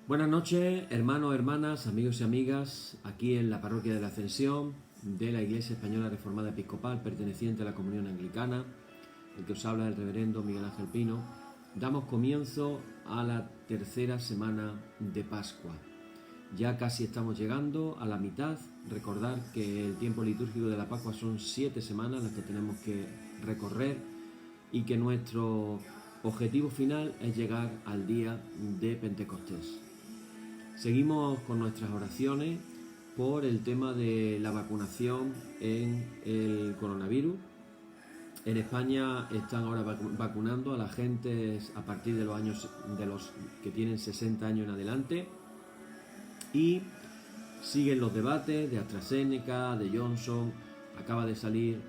Buenas noches, hermanos, hermanas, amigos y amigas, aquí en la Parroquia de la Ascensión de la Iglesia Española Reformada Episcopal, perteneciente a la Comunión Anglicana. El que os habla es el reverendo Miguel Ángel Pino. Damos comienzo a la tercera semana de Pascua. Ya casi estamos llegando a la mitad. Recordar que el tiempo litúrgico de la Pascua son 7 semanas las que tenemos que recorrer y que nuestro objetivo final es llegar al día de Pentecostés. Seguimos con nuestras oraciones por el tema de la vacunación en el coronavirus. En España están ahora vacunando a la gente a partir de los que tienen 60 años en adelante y siguen los debates de AstraZeneca, de Johnson. Acaba de salir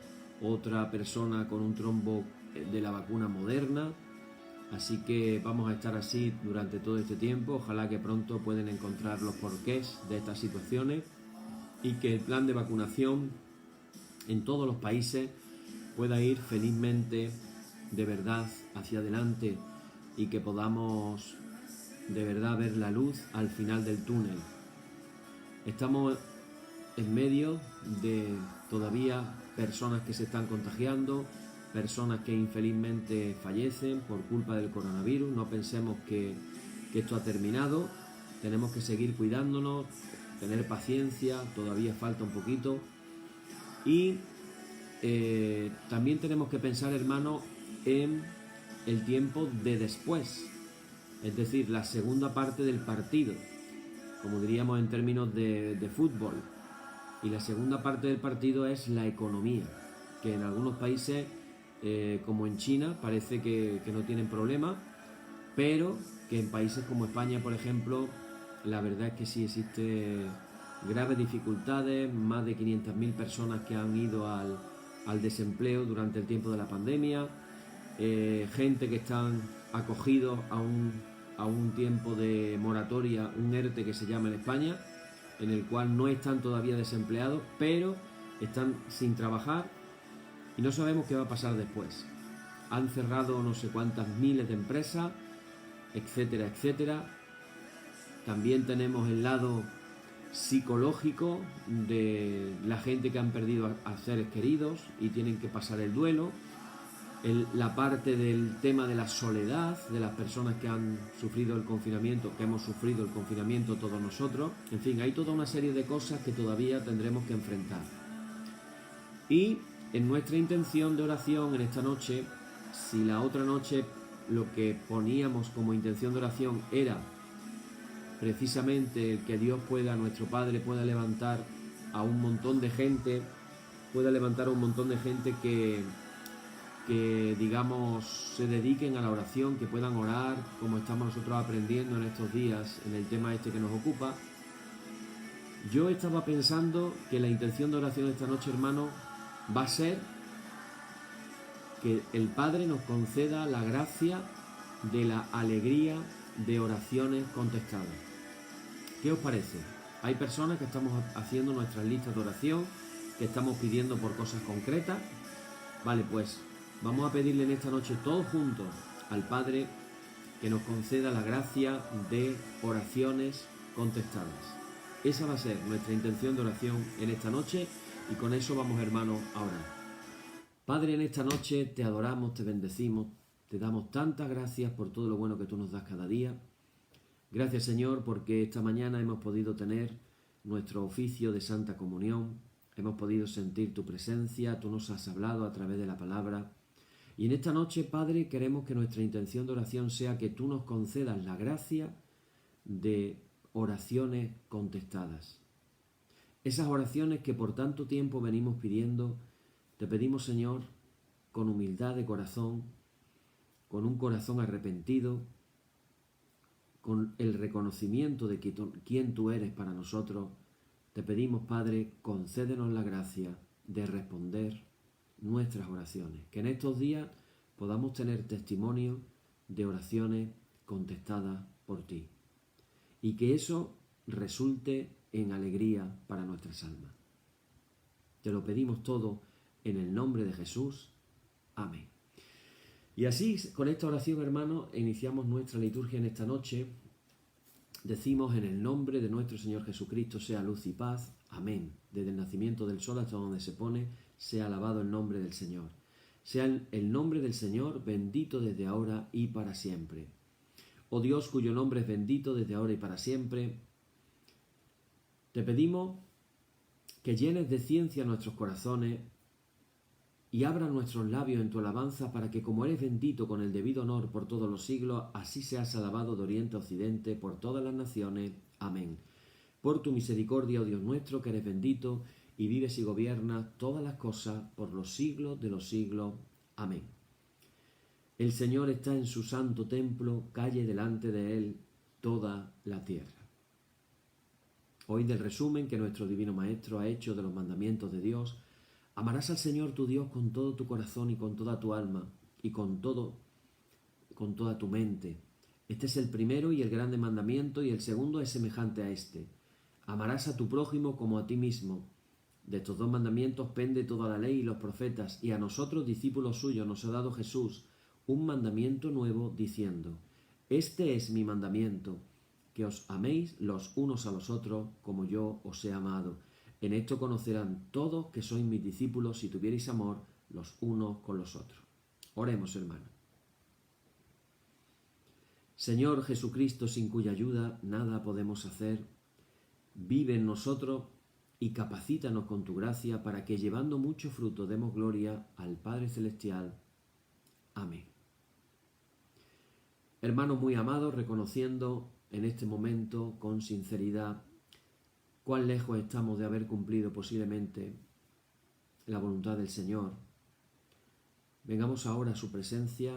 otra persona con un trombo de la vacuna Moderna. Así que vamos a estar así durante todo este tiempo. Ojalá que pronto puedan encontrar los porqués de estas situaciones y que el plan de vacunación en todos los países pueda ir felizmente de verdad hacia adelante y que podamos de verdad ver la luz al final del túnel. Estamos en medio de todavía personas que se están contagiando, personas que infelizmente fallecen por culpa del coronavirus. No pensemos que esto ha terminado. Tenemos que seguir cuidándonos, tener paciencia, todavía falta un poquito. Y también tenemos que pensar, hermano, en el tiempo de después, es decir, la segunda parte del partido, como diríamos en términos de fútbol. Y la segunda parte del partido es la economía, que en algunos países, como en China, parece que no tienen problema, pero que en países como España, por ejemplo, la verdad es que sí existe graves dificultades, más de 500.000 personas que han ido al desempleo durante el tiempo de la pandemia, gente que están acogidos a un tiempo de moratoria, un ERTE que se llama en España, en el cual no están todavía desempleados, pero están sin trabajar y no sabemos qué va a pasar después. Han cerrado no sé cuántas miles de empresas, etcétera, etcétera. También tenemos el lado psicológico de la gente que han perdido a seres queridos y tienen que pasar el duelo. La parte del tema de la soledad, de las personas que han sufrido el confinamiento, que hemos sufrido el confinamiento todos nosotros. En fin, hay toda una serie de cosas que todavía tendremos que enfrentar. Y en nuestra intención de oración en esta noche, si la otra noche lo que poníamos como intención de oración era precisamente que Dios pueda, nuestro Padre pueda levantar a un montón de gente, que digamos se dediquen a la oración, que puedan orar como estamos nosotros aprendiendo en estos días en el tema este que nos ocupa. Yo estaba pensando que la intención de oración esta noche, hermano, va a ser que el Padre nos conceda la gracia de la alegría de oraciones contestadas. ¿Qué os parece? Hay personas que estamos haciendo nuestras listas de oración, que estamos pidiendo por cosas concretas. Vale, pues vamos a pedirle en esta noche todos juntos al Padre que nos conceda la gracia de oraciones contestadas. Esa va a ser nuestra intención de oración en esta noche y con eso vamos, hermanos, a orar. Padre, en esta noche te adoramos, te bendecimos, te damos tantas gracias por todo lo bueno que tú nos das cada día. Gracias, Señor, porque esta mañana hemos podido tener nuestro oficio de Santa Comunión, hemos podido sentir tu presencia, tú nos has hablado a través de la palabra. Y en esta noche, Padre, queremos que nuestra intención de oración sea que tú nos concedas la gracia de oraciones contestadas. Esas oraciones que por tanto tiempo venimos pidiendo, te pedimos, Señor, con humildad de corazón, con un corazón arrepentido, con el reconocimiento de quién tú eres para nosotros. Te pedimos, Padre, concédenos la gracia de responder nuestras oraciones. Que en estos días podamos tener testimonio de oraciones contestadas por ti. Y que eso resulte en alegría para nuestras almas. Te lo pedimos todo en el nombre de Jesús. Amén. Y así, con esta oración, hermanos, iniciamos nuestra liturgia en esta noche. decimos: en el nombre de nuestro Señor Jesucristo sea luz y paz. Amén. Desde el nacimiento del sol hasta donde se pone, sea alabado el nombre del Señor. Sea el nombre del Señor bendito desde ahora y para siempre. Oh Dios, cuyo nombre es bendito desde ahora y para siempre, te pedimos que llenes de ciencia nuestros corazones y abras nuestros labios en tu alabanza, para que, como eres bendito con el debido honor por todos los siglos, así seas alabado de oriente a occidente por todas las naciones. Amén. Por tu misericordia, oh Dios nuestro, que eres bendito y vives y gobiernas todas las cosas por los siglos de los siglos. Amén. El Señor está en su santo templo, calle delante de él toda la tierra. Oíd el resumen que nuestro Divino Maestro ha hecho de los mandamientos de Dios. Amarás al Señor tu Dios con todo tu corazón y con toda tu alma y con toda tu mente. Este es el primero y el grande mandamiento, y el segundo es semejante a este: amarás a tu prójimo como a ti mismo. De estos dos mandamientos pende toda la ley y los profetas, y a nosotros, discípulos suyos, nos ha dado Jesús un mandamiento nuevo, diciendo: este es mi mandamiento, que os améis los unos a los otros como yo os he amado. En esto conocerán todos que sois mis discípulos, si tuviereis amor los unos con los otros. Oremos, hermanos. Señor Jesucristo, sin cuya ayuda nada podemos hacer, vive en nosotros y capacítanos con tu gracia, para que, llevando mucho fruto, demos gloria al Padre Celestial. Amén. Hermanos muy amados, reconociendo en este momento con sinceridad cuán lejos estamos de haber cumplido posiblemente la voluntad del Señor, vengamos ahora a su presencia,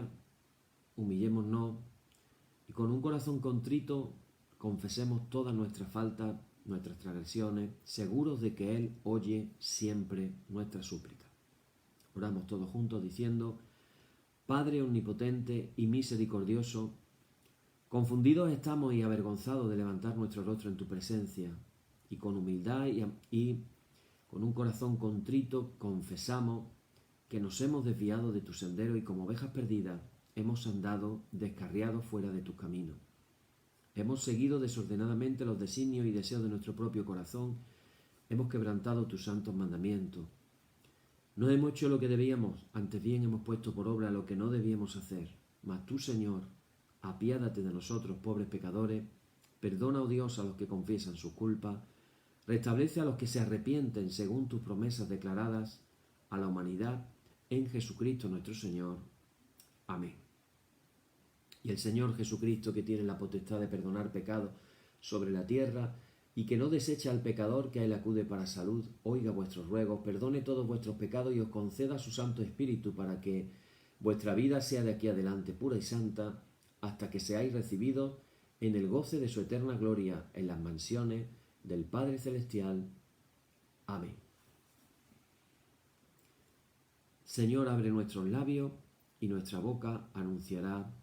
humillémonos y con un corazón contrito confesemos todas nuestras faltas, nuestras transgresiones, seguros de que Él oye siempre nuestra súplica. Oramos todos juntos diciendo: Padre omnipotente y misericordioso, confundidos estamos y avergonzados de levantar nuestro rostro en tu presencia, y con humildad y con un corazón contrito confesamos que nos hemos desviado de tu sendero y, como ovejas perdidas, hemos andado descarriados fuera de tus caminos. Hemos seguido desordenadamente los designios y deseos de nuestro propio corazón, hemos quebrantado tus santos mandamientos. No hemos hecho lo que debíamos, antes bien hemos puesto por obra lo que no debíamos hacer. Mas tú, Señor, apiádate de nosotros, pobres pecadores, perdona, oh Dios, a los que confiesan sus culpas, restablece a los que se arrepienten según tus promesas declaradas a la humanidad en Jesucristo nuestro Señor. Amén. Y el Señor Jesucristo, que tiene la potestad de perdonar pecados sobre la tierra y que no desecha al pecador que a él acude para salud, oiga vuestros ruegos, perdone todos vuestros pecados y os conceda su Santo Espíritu, para que vuestra vida sea de aquí adelante pura y santa, hasta que seáis recibidos en el goce de su eterna gloria en las mansiones del Padre Celestial. Amén. Señor, abre nuestros labios y nuestra boca anunciará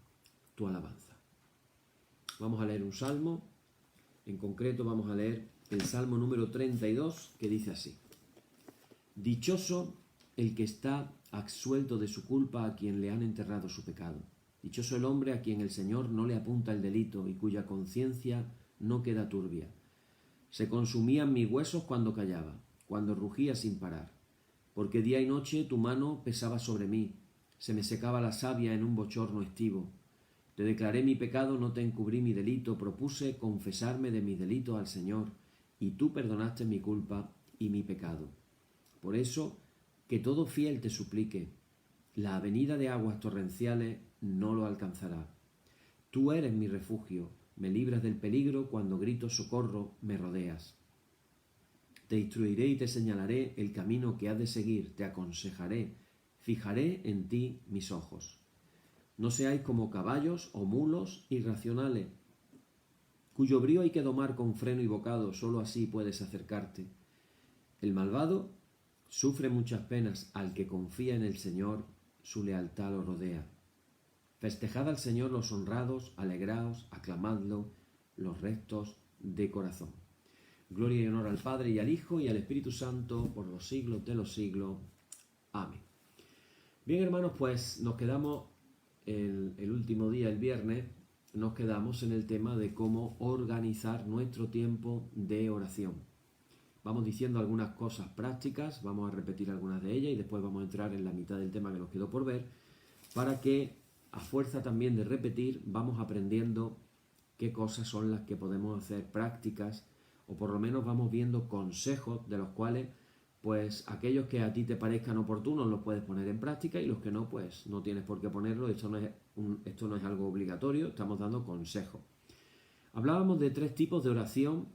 tu alabanza. Vamos a leer un salmo. En concreto vamos a leer el Salmo número 32, que dice así: Dichoso el que está absuelto de su culpa, a quien le han enterrado su pecado. Dichoso el hombre a quien el Señor no le apunta el delito y cuya conciencia no queda turbia. Se consumían mis huesos cuando callaba, cuando rugía sin parar. Porque día y noche tu mano pesaba sobre mí, se me secaba la savia en un bochorno estivo. Te declaré mi pecado, no te encubrí mi delito, propuse confesarme de mis delitos al Señor, y tú perdonaste mi culpa y mi pecado. Por eso, que todo fiel te suplique, la avenida de aguas torrenciales no lo alcanzará. Tú eres mi refugio, me libras del peligro, cuando grito socorro me rodeas. Te instruiré y te señalaré el camino que has de seguir, te aconsejaré, fijaré en ti mis ojos. No seáis como caballos o mulos irracionales, cuyo brío hay que domar con freno y bocado, solo así puedes acercarte. El malvado sufre muchas penas, al que confía en el Señor, su lealtad lo rodea. Festejad al Señor los honrados, alegraos, aclamadlo los rectos de corazón. Gloria y honor al Padre y al Hijo y al Espíritu Santo, por los siglos de los siglos. Amén. Bien, hermanos, pues nos quedamos el último día, el viernes, nos quedamos en el tema de cómo organizar nuestro tiempo de oración. Vamos diciendo algunas cosas prácticas, vamos a repetir algunas de ellas y después vamos a entrar en la mitad del tema que nos quedó por ver, para que a fuerza también de repetir vamos aprendiendo qué cosas son las que podemos hacer prácticas, o por lo menos vamos viendo consejos de los cuales pues aquellos que a ti te parezcan oportunos los puedes poner en práctica y los que no, pues no tienes por qué ponerlo. Esto no es algo obligatorio, estamos dando consejos. Hablábamos de 3 tipos de oración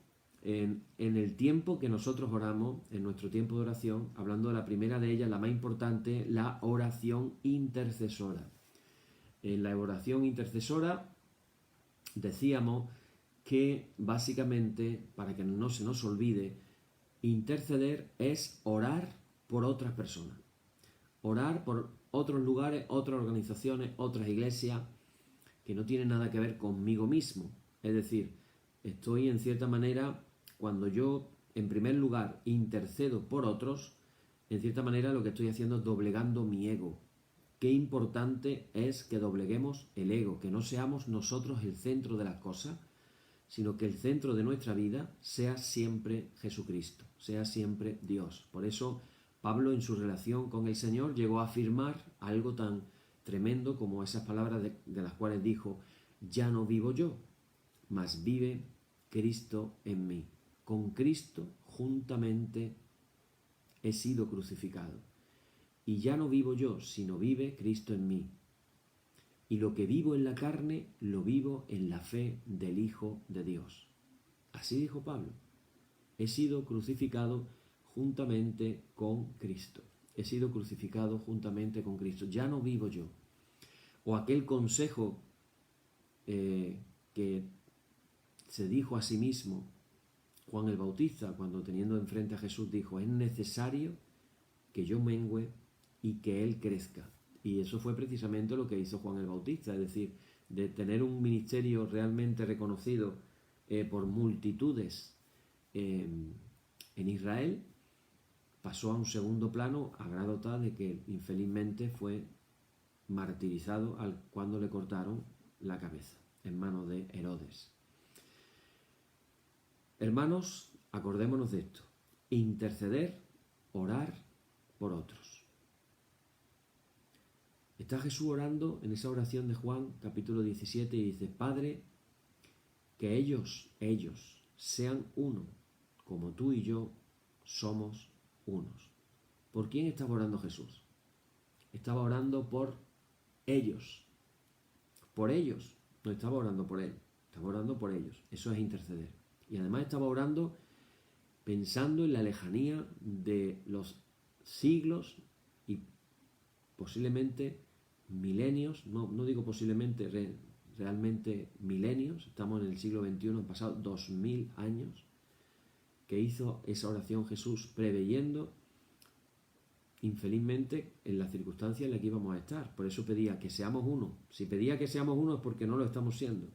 en el tiempo que nosotros oramos, en nuestro tiempo de oración, hablando de la primera de ellas, la más importante, la oración intercesora. En la oración intercesora decíamos que básicamente, para que no se nos olvide, interceder es orar por otras personas, orar por otros lugares, otras organizaciones, otras iglesias que no tienen nada que ver conmigo mismo. Es decir, estoy en cierta manera, cuando yo en primer lugar intercedo por otros, en cierta manera lo que estoy haciendo es doblegando mi ego. Qué importante es que dobleguemos el ego, que no seamos nosotros el centro de las cosas, sino que el centro de nuestra vida sea siempre Jesucristo, sea siempre Dios. Por eso Pablo, en su relación con el Señor, llegó a afirmar algo tan tremendo como esas palabras de las cuales dijo: ya no vivo yo, mas vive Cristo en mí. Con Cristo juntamente he sido crucificado. Y ya no vivo yo, sino vive Cristo en mí. Y lo que vivo en la carne, lo vivo en la fe del Hijo de Dios. Así dijo Pablo. He sido crucificado juntamente con Cristo. He sido crucificado juntamente con Cristo. Ya no vivo yo. O aquel consejo que se dijo a sí mismo Juan el Bautista, cuando teniendo enfrente a Jesús dijo: es necesario que yo mengüe y que Él crezca. Y eso fue precisamente lo que hizo Juan el Bautista, es decir, de tener un ministerio realmente reconocido por multitudes en Israel, pasó a un segundo plano a grado tal de que infelizmente fue martirizado cuando le cortaron la cabeza en manos de Herodes. Hermanos, acordémonos de esto: interceder, orar por otros. Está Jesús orando en esa oración de Juan, capítulo 17, y dice: Padre, que ellos sean uno, como tú y yo somos unos. ¿Por quién estaba orando Jesús? Estaba orando por ellos. Por ellos. No estaba orando por Él. Estaba orando por ellos. Eso es interceder. Y además estaba orando pensando en la lejanía de los siglos y posiblemente milenios, no digo posiblemente, realmente milenios. Estamos en el siglo XXI, han pasado 2000 años que hizo esa oración Jesús, preveyendo infelizmente en la circunstancia en la que íbamos a estar. Por eso pedía que seamos uno. Si pedía que seamos uno es porque no lo estamos siendo.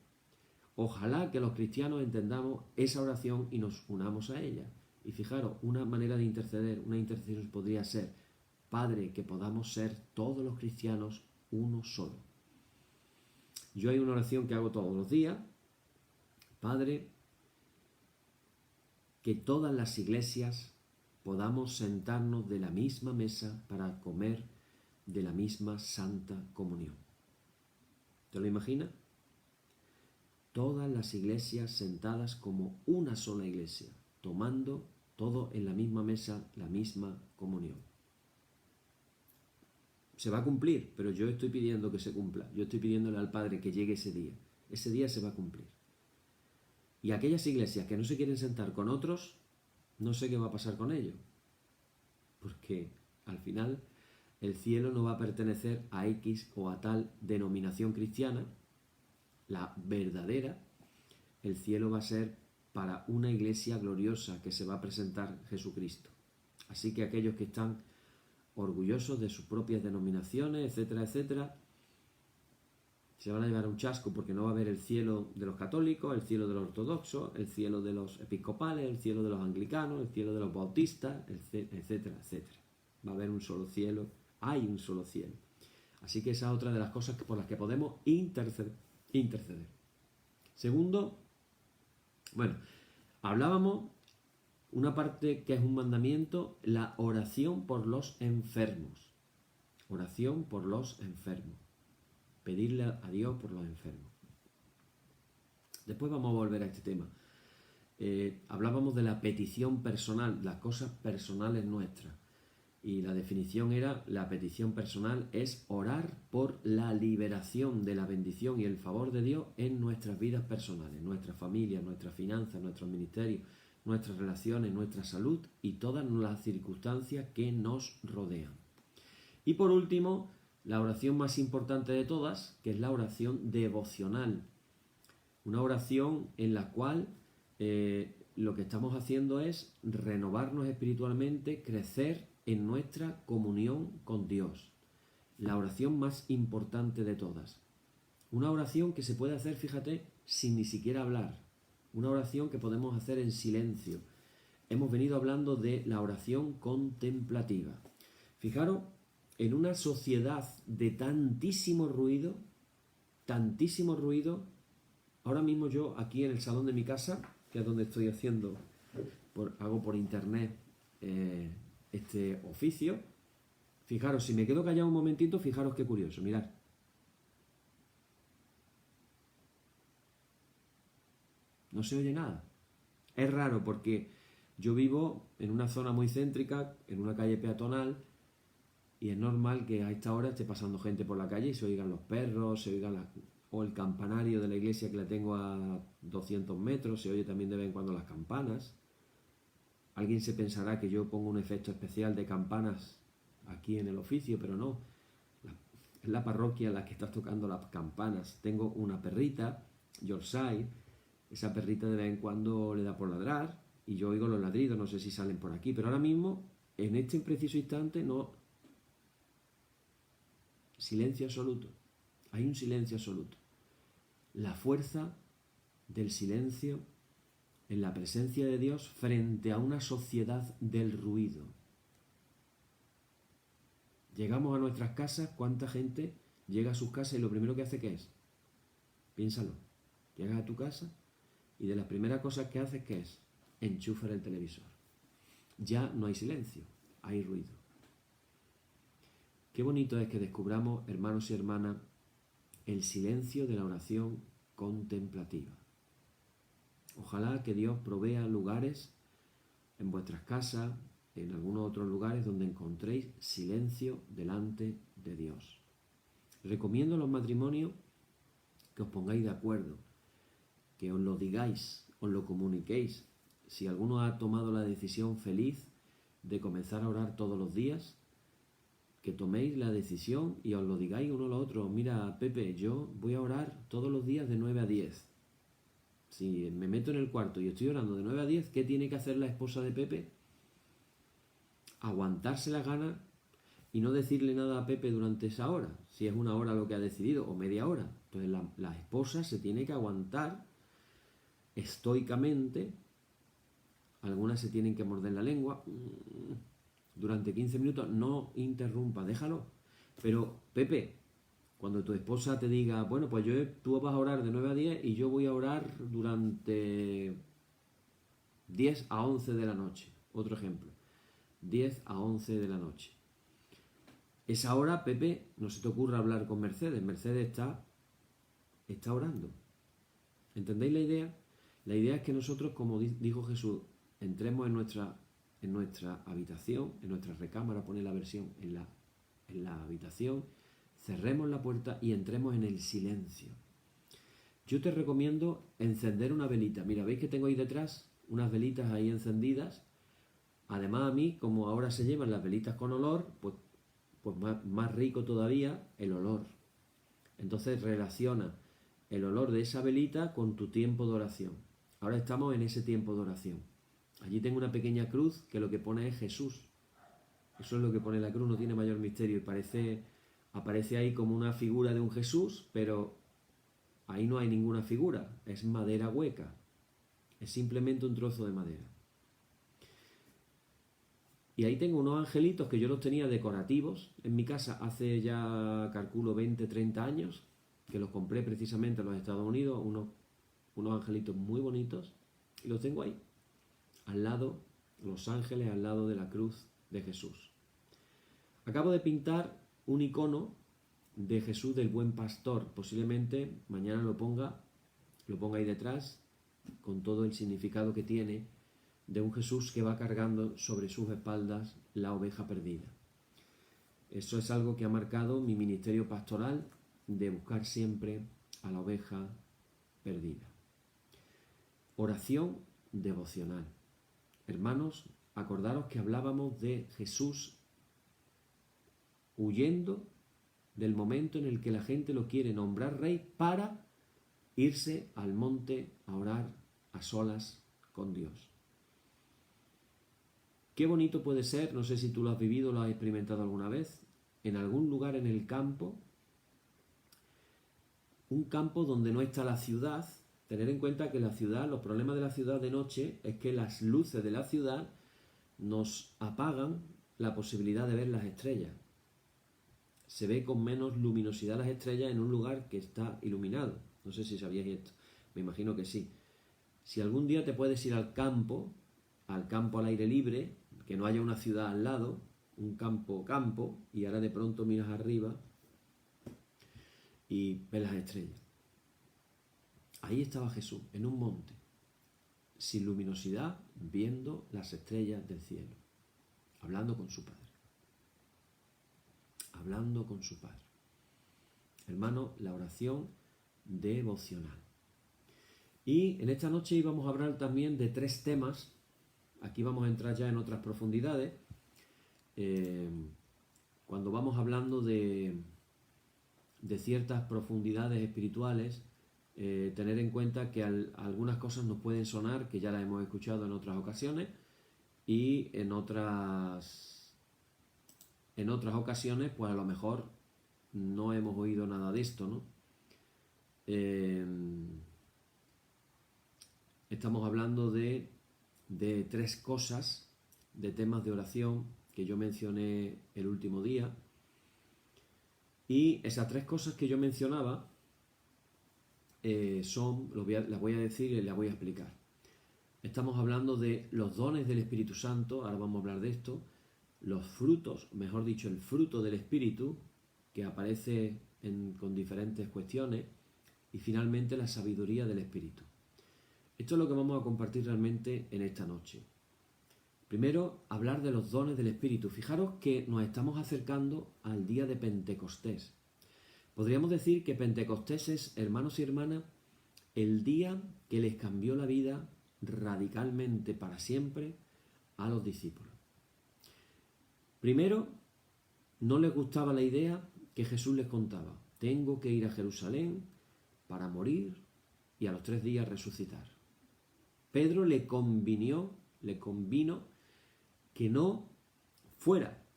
Ojalá que los cristianos entendamos esa oración y nos unamos a ella. Y fijaros, una manera de interceder, una intercesión podría ser: Padre, que podamos ser todos los cristianos uno solo. Yo hay una oración que hago todos los días: Padre, que todas las iglesias podamos sentarnos de la misma mesa para comer de la misma santa comunión. ¿Te lo imaginas? Todas las iglesias sentadas como una sola iglesia, tomando todo en la misma mesa, la misma comunión. Se va a cumplir, pero yo estoy pidiendo que se cumpla. Yo estoy pidiéndole al Padre que llegue ese día. Ese día se va a cumplir. Y aquellas iglesias que no se quieren sentar con otros, no sé qué va a pasar con ellos. Porque al final el cielo no va a pertenecer a X o a tal denominación cristiana, la verdadera. El cielo va a ser para una iglesia gloriosa que se va a presentar Jesucristo. Así que aquellos que están orgullosos de sus propias denominaciones, etcétera, etcétera, se van a llevar un chasco, porque no va a haber el cielo de los católicos, el cielo de los ortodoxos, el cielo de los episcopales, el cielo de los anglicanos, el cielo de los bautistas, etcétera, etcétera. Va a haber un solo cielo, hay un solo cielo. Así que esa es otra de las cosas por las que podemos interceder. Segundo, bueno, hablábamos una parte que es un mandamiento, la oración por los enfermos. Oración por los enfermos. Pedirle a Dios por los enfermos. Después vamos a volver a este tema. Hablábamos de la petición personal, las cosas personales nuestras. Y la definición era, la petición personal es orar por la liberación de la bendición y el favor de Dios en nuestras vidas personales, nuestras familias, nuestras finanzas, nuestros ministerios, nuestras relaciones, nuestra salud y todas las circunstancias que nos rodean. Y por último, la oración más importante de todas, que es la oración devocional. Una oración en la cual lo que estamos haciendo es renovarnos espiritualmente, crecer en nuestra comunión con Dios. La oración más importante de todas. Una oración que se puede hacer, fíjate, sin ni siquiera hablar. Una oración que podemos hacer en silencio. Hemos venido hablando de la oración contemplativa. Fijaros, en una sociedad de tantísimo ruido, ahora mismo yo aquí en el salón de mi casa, que es donde estoy hago por internet este oficio. Fijaros, si me quedo callado un momentito, fijaros qué curioso, mirad. No se oye nada. Es raro porque yo vivo en una zona muy céntrica, en una calle peatonal, y es normal que a esta hora esté pasando gente por la calle y se oigan los perros, se oigan o el campanario de la iglesia que la tengo a 200 metros, se oye también de vez en cuando las campanas. Alguien se pensará que yo pongo un efecto especial de campanas aquí en el oficio, pero no. Es la parroquia la que está tocando las campanas. Tengo una perrita, Yorkshire. Esa perrita de vez en cuando le da por ladrar y yo oigo los ladridos, no sé si salen por aquí, pero ahora mismo, en este preciso instante, no. Silencio absoluto. Hay un silencio absoluto. La fuerza del silencio en la presencia de Dios frente a una sociedad del ruido. Llegamos a nuestras casas, ¿cuánta gente llega a sus casas y lo primero que hace qué es? Piénsalo. Llegas a tu casa y de las primeras cosas que haces, ¿qué es? Enchufar el televisor. Ya no hay silencio, hay ruido. Qué bonito es que descubramos, hermanos y hermanas, el silencio de la oración contemplativa. Ojalá que Dios provea lugares en vuestras casas, en algunos otros lugares donde encontréis silencio delante de Dios. Recomiendo a los matrimonios que os pongáis de acuerdo, que os lo digáis, os lo comuniquéis. Si alguno ha tomado la decisión feliz de comenzar a orar todos los días, que toméis la decisión y os lo digáis uno al otro. Mira, Pepe, yo voy a orar todos los días de 9 a 10. Si me meto en el cuarto y estoy orando de 9 a 10, ¿qué tiene que hacer la esposa de Pepe? Aguantarse las ganas y no decirle nada a Pepe durante esa hora, si es una hora lo que ha decidido, o media hora. Entonces la esposa se tiene que aguantar estoicamente. Algunas se tienen que morder la lengua. Durante 15 minutos no interrumpa, déjalo. Pero, Pepe, cuando tu esposa te diga, bueno, pues tú vas a orar de 9 a 10 y yo voy a orar durante 10 a 11 de la noche. Otro ejemplo. 10 a 11 de la noche. Esa hora, Pepe, no se te ocurra hablar con Mercedes. Mercedes está orando. ¿Entendéis la idea? La idea es que nosotros, como dijo Jesús, entremos en nuestra habitación, en nuestra recámara, pone la versión en la habitación, cerremos la puerta y entremos en el silencio. Yo te recomiendo encender una velita. Mira, ¿veis que tengo ahí detrás unas velitas ahí encendidas? Además, a mí, como ahora se llevan las velitas con olor, pues más rico todavía el olor. Entonces relaciona el olor de esa velita con tu tiempo de oración. Ahora estamos en ese tiempo de oración. Allí tengo una pequeña cruz que lo que pone es Jesús. Eso es lo que pone la cruz, no tiene mayor misterio. Y aparece ahí como una figura de un Jesús, pero ahí no hay ninguna figura. Es madera hueca. Es simplemente un trozo de madera. Y ahí tengo unos angelitos que yo los tenía decorativos en mi casa hace ya, calculo, 20, 30 años, que los compré precisamente en los Estados Unidos, unos unos angelitos muy bonitos, y los tengo ahí, al lado, los ángeles al lado de la cruz de Jesús. Acabo de pintar un icono de Jesús del Buen Pastor. Posiblemente mañana lo ponga ahí detrás, con todo el significado que tiene de un Jesús que va cargando sobre sus espaldas la oveja perdida. Eso es algo que ha marcado mi ministerio pastoral, de buscar siempre a la oveja perdida. Oración devocional. Hermanos, acordaros que hablábamos de Jesús huyendo del momento en el que la gente lo quiere nombrar rey para irse al monte a orar a solas con Dios. Qué bonito puede ser, no sé si tú lo has vivido o lo has experimentado alguna vez, en algún lugar en el campo, un campo donde no está la ciudad. Tener en cuenta que la ciudad, los problemas de la ciudad de noche es que las luces de la ciudad nos apagan la posibilidad de ver las estrellas. Se ve con menos luminosidad las estrellas en un lugar que está iluminado. No sé si sabíais esto, me imagino que sí. Si algún día te puedes ir al campo al aire libre, que no haya una ciudad al lado, un campo, y ahora de pronto miras arriba y ves las estrellas. Ahí estaba Jesús, en un monte, sin luminosidad, viendo las estrellas del cielo, hablando con su Padre. Hablando con su Padre. Hermano, la oración devocional. Y en esta noche íbamos a hablar también de 3 temas. Aquí vamos a entrar ya en otras profundidades. Cuando vamos hablando de ciertas profundidades espirituales, tener en cuenta que algunas cosas nos pueden sonar, que ya las hemos escuchado en otras ocasiones, y en otras ocasiones, pues a lo mejor no hemos oído nada de esto, ¿no? Estamos hablando de 3 cosas, de temas de oración que yo mencioné el último día. Y esas 3 cosas que yo mencionaba las voy a decir y las voy a explicar. Estamos hablando de los dones del Espíritu Santo, ahora vamos a hablar de esto, los frutos, mejor dicho, el fruto del Espíritu, que aparece con diferentes cuestiones, y finalmente la sabiduría del Espíritu. Esto es lo que vamos a compartir realmente en esta noche. Primero, hablar de los dones del Espíritu. Fijaros que nos estamos acercando al día de Pentecostés. Podríamos decir que Pentecostés es, hermanos y hermanas, el día que les cambió la vida radicalmente para siempre a los discípulos. Primero, no les gustaba la idea que Jesús les contaba. Tengo que ir a Jerusalén para morir y a los 3 días resucitar. Pedro le convino que no fuera.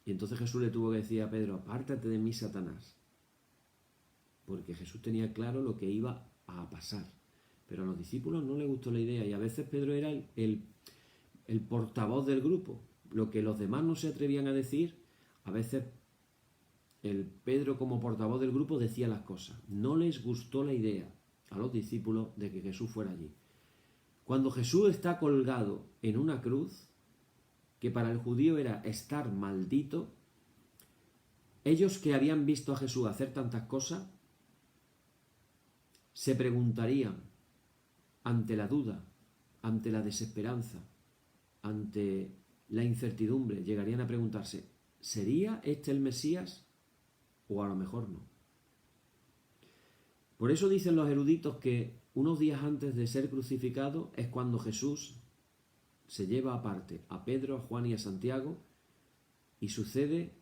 Y entonces Jesús le tuvo que decir a Pedro, apártate de mí, Satanás. Porque Jesús tenía claro lo que iba a pasar. Pero a los discípulos no les gustó la idea, y a veces Pedro era el portavoz del grupo. Lo que los demás no se atrevían a decir, a veces el Pedro como portavoz del grupo decía las cosas. No les gustó la idea a los discípulos de que Jesús fuera allí. Cuando Jesús está colgado en una cruz, que para el judío era estar maldito, ellos que habían visto a Jesús hacer tantas cosas, se preguntarían, ante la duda, ante la desesperanza, ante la incertidumbre, llegarían a preguntarse, ¿sería este el Mesías o a lo mejor no? Por eso dicen los eruditos que unos días antes de ser crucificado es cuando Jesús se lleva aparte a Pedro, a Juan y a Santiago, y sucede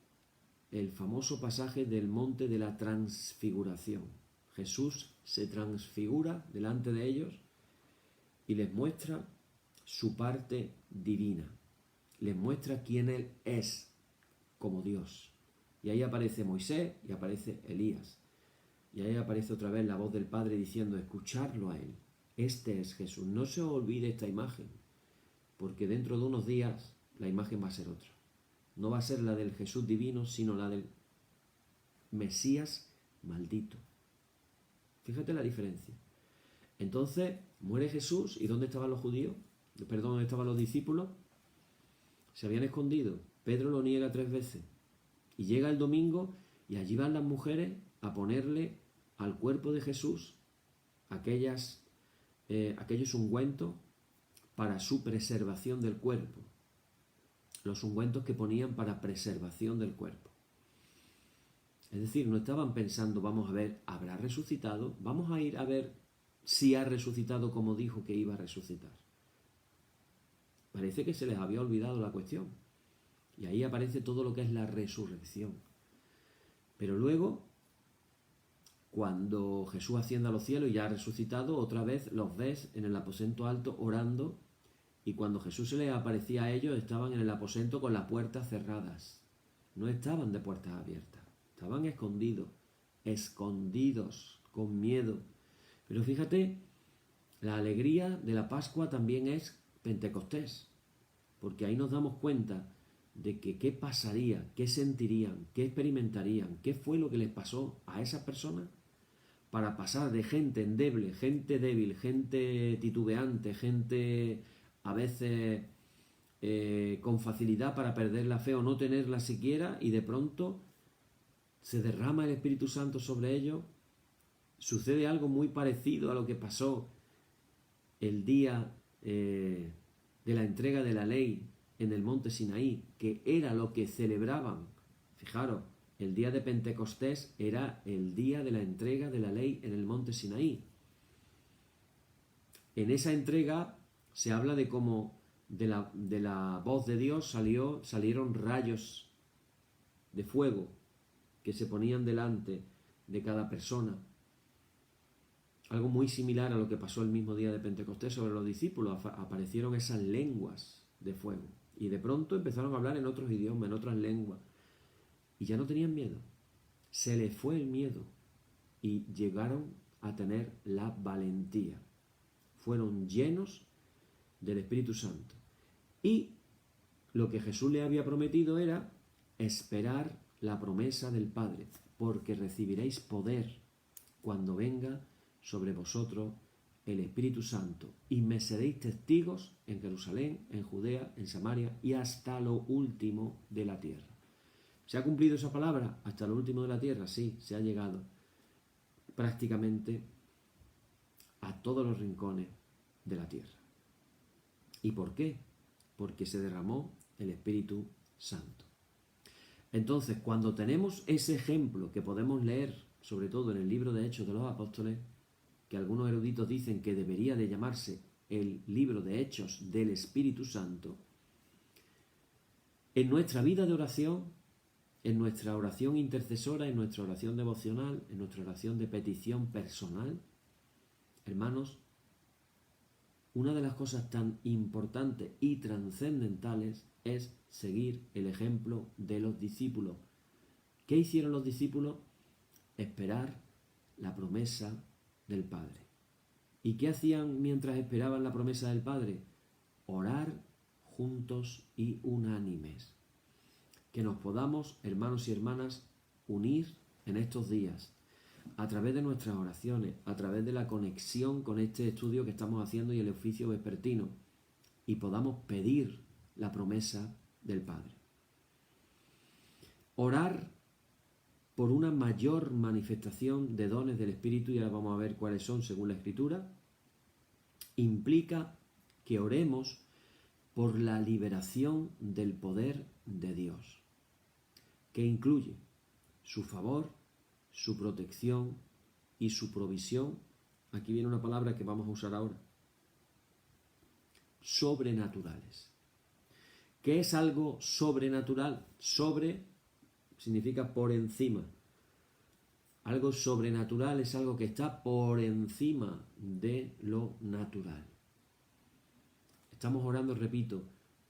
el famoso pasaje del monte de la transfiguración. Jesús se transfigura delante de ellos y les muestra su parte divina. Les muestra quién Él es como Dios. Y ahí aparece Moisés y aparece Elías. Y ahí aparece otra vez la voz del Padre diciendo, escuchadlo a Él. Este es Jesús. No se os olvide esta imagen, porque dentro de unos días la imagen va a ser otra. No va a ser la del Jesús divino, sino la del Mesías maldito. Fíjate la diferencia. Entonces muere Jesús, ¿y dónde estaban los judíos? Perdón, ¿dónde estaban los discípulos? Se habían escondido. Pedro lo niega 3 veces. Y llega el domingo y allí van las mujeres a ponerle al cuerpo de Jesús aquellos ungüentos para su preservación del cuerpo. Los ungüentos que ponían para preservación del cuerpo. Es decir, no estaban pensando, vamos a ver, ¿habrá resucitado? Vamos a ir a ver si ha resucitado como dijo que iba a resucitar. Parece que se les había olvidado la cuestión. Y ahí aparece todo lo que es la resurrección. Pero luego, cuando Jesús asciende a los cielos y ya ha resucitado, otra vez los ves en el aposento alto orando, y cuando Jesús se les aparecía a ellos, estaban en el aposento con las puertas cerradas. No estaban de puertas abiertas, estaban escondidos, con miedo. Pero fíjate, la alegría de la Pascua también es Pentecostés, porque ahí nos damos cuenta de que qué pasaría, qué sentirían, qué experimentarían, qué fue lo que les pasó a esas personas para pasar de gente endeble, gente débil, gente titubeante, gente a veces con facilidad para perder la fe o no tenerla siquiera, y de pronto se derrama el Espíritu Santo sobre ellos. Sucede algo muy parecido a lo que pasó el día de la entrega de la ley en el monte Sinaí, que era lo que celebraban. Fijaros, el día de Pentecostés era el día de la entrega de la ley en el monte Sinaí. En esa entrega se habla de cómo de la voz de Dios salieron rayos de fuego que se ponían delante de cada persona. Algo muy similar a lo que pasó el mismo día de Pentecostés sobre los discípulos. Aparecieron esas lenguas de fuego. Y de pronto empezaron a hablar en otros idiomas, en otras lenguas. Y ya no tenían miedo. Se les fue el miedo. Y llegaron a tener la valentía. Fueron llenos del Espíritu Santo. Y lo que Jesús le había prometido era esperar la promesa del Padre. Porque recibiréis poder cuando venga sobre vosotros el Espíritu Santo, y me seréis testigos en Jerusalén, en Judea, en Samaria y hasta lo último de la tierra. ¿Se ha cumplido esa palabra? Hasta lo último de la tierra, sí, se ha llegado prácticamente a todos los rincones de la tierra. ¿Y por qué? Porque se derramó el Espíritu Santo. Entonces, cuando tenemos ese ejemplo que podemos leer, sobre todo en el libro de Hechos de los Apóstoles, que algunos eruditos dicen que debería de llamarse el libro de Hechos del Espíritu Santo, en nuestra vida de oración, en nuestra oración intercesora, en nuestra oración devocional, en nuestra oración de petición personal, hermanos, una de las cosas tan importantes y trascendentales es seguir el ejemplo de los discípulos. ¿Qué hicieron los discípulos? Esperar la promesa del Padre. ¿Y qué hacían mientras esperaban la promesa del Padre? Orar juntos y unánimes. Que nos podamos, hermanos y hermanas, unir en estos días a través de nuestras oraciones, a través de la conexión con este estudio que estamos haciendo y el oficio vespertino, y podamos pedir la promesa del Padre. Orar por una mayor manifestación de dones del Espíritu, y ahora vamos a ver cuáles son según la Escritura, implica que oremos por la liberación del poder de Dios, que incluye su favor, su protección y su provisión. Aquí viene una palabra que vamos a usar ahora: sobrenaturales. ¿Qué es algo sobrenatural? Sobre significa por encima. Algo sobrenatural es algo que está por encima de lo natural. Estamos orando, repito,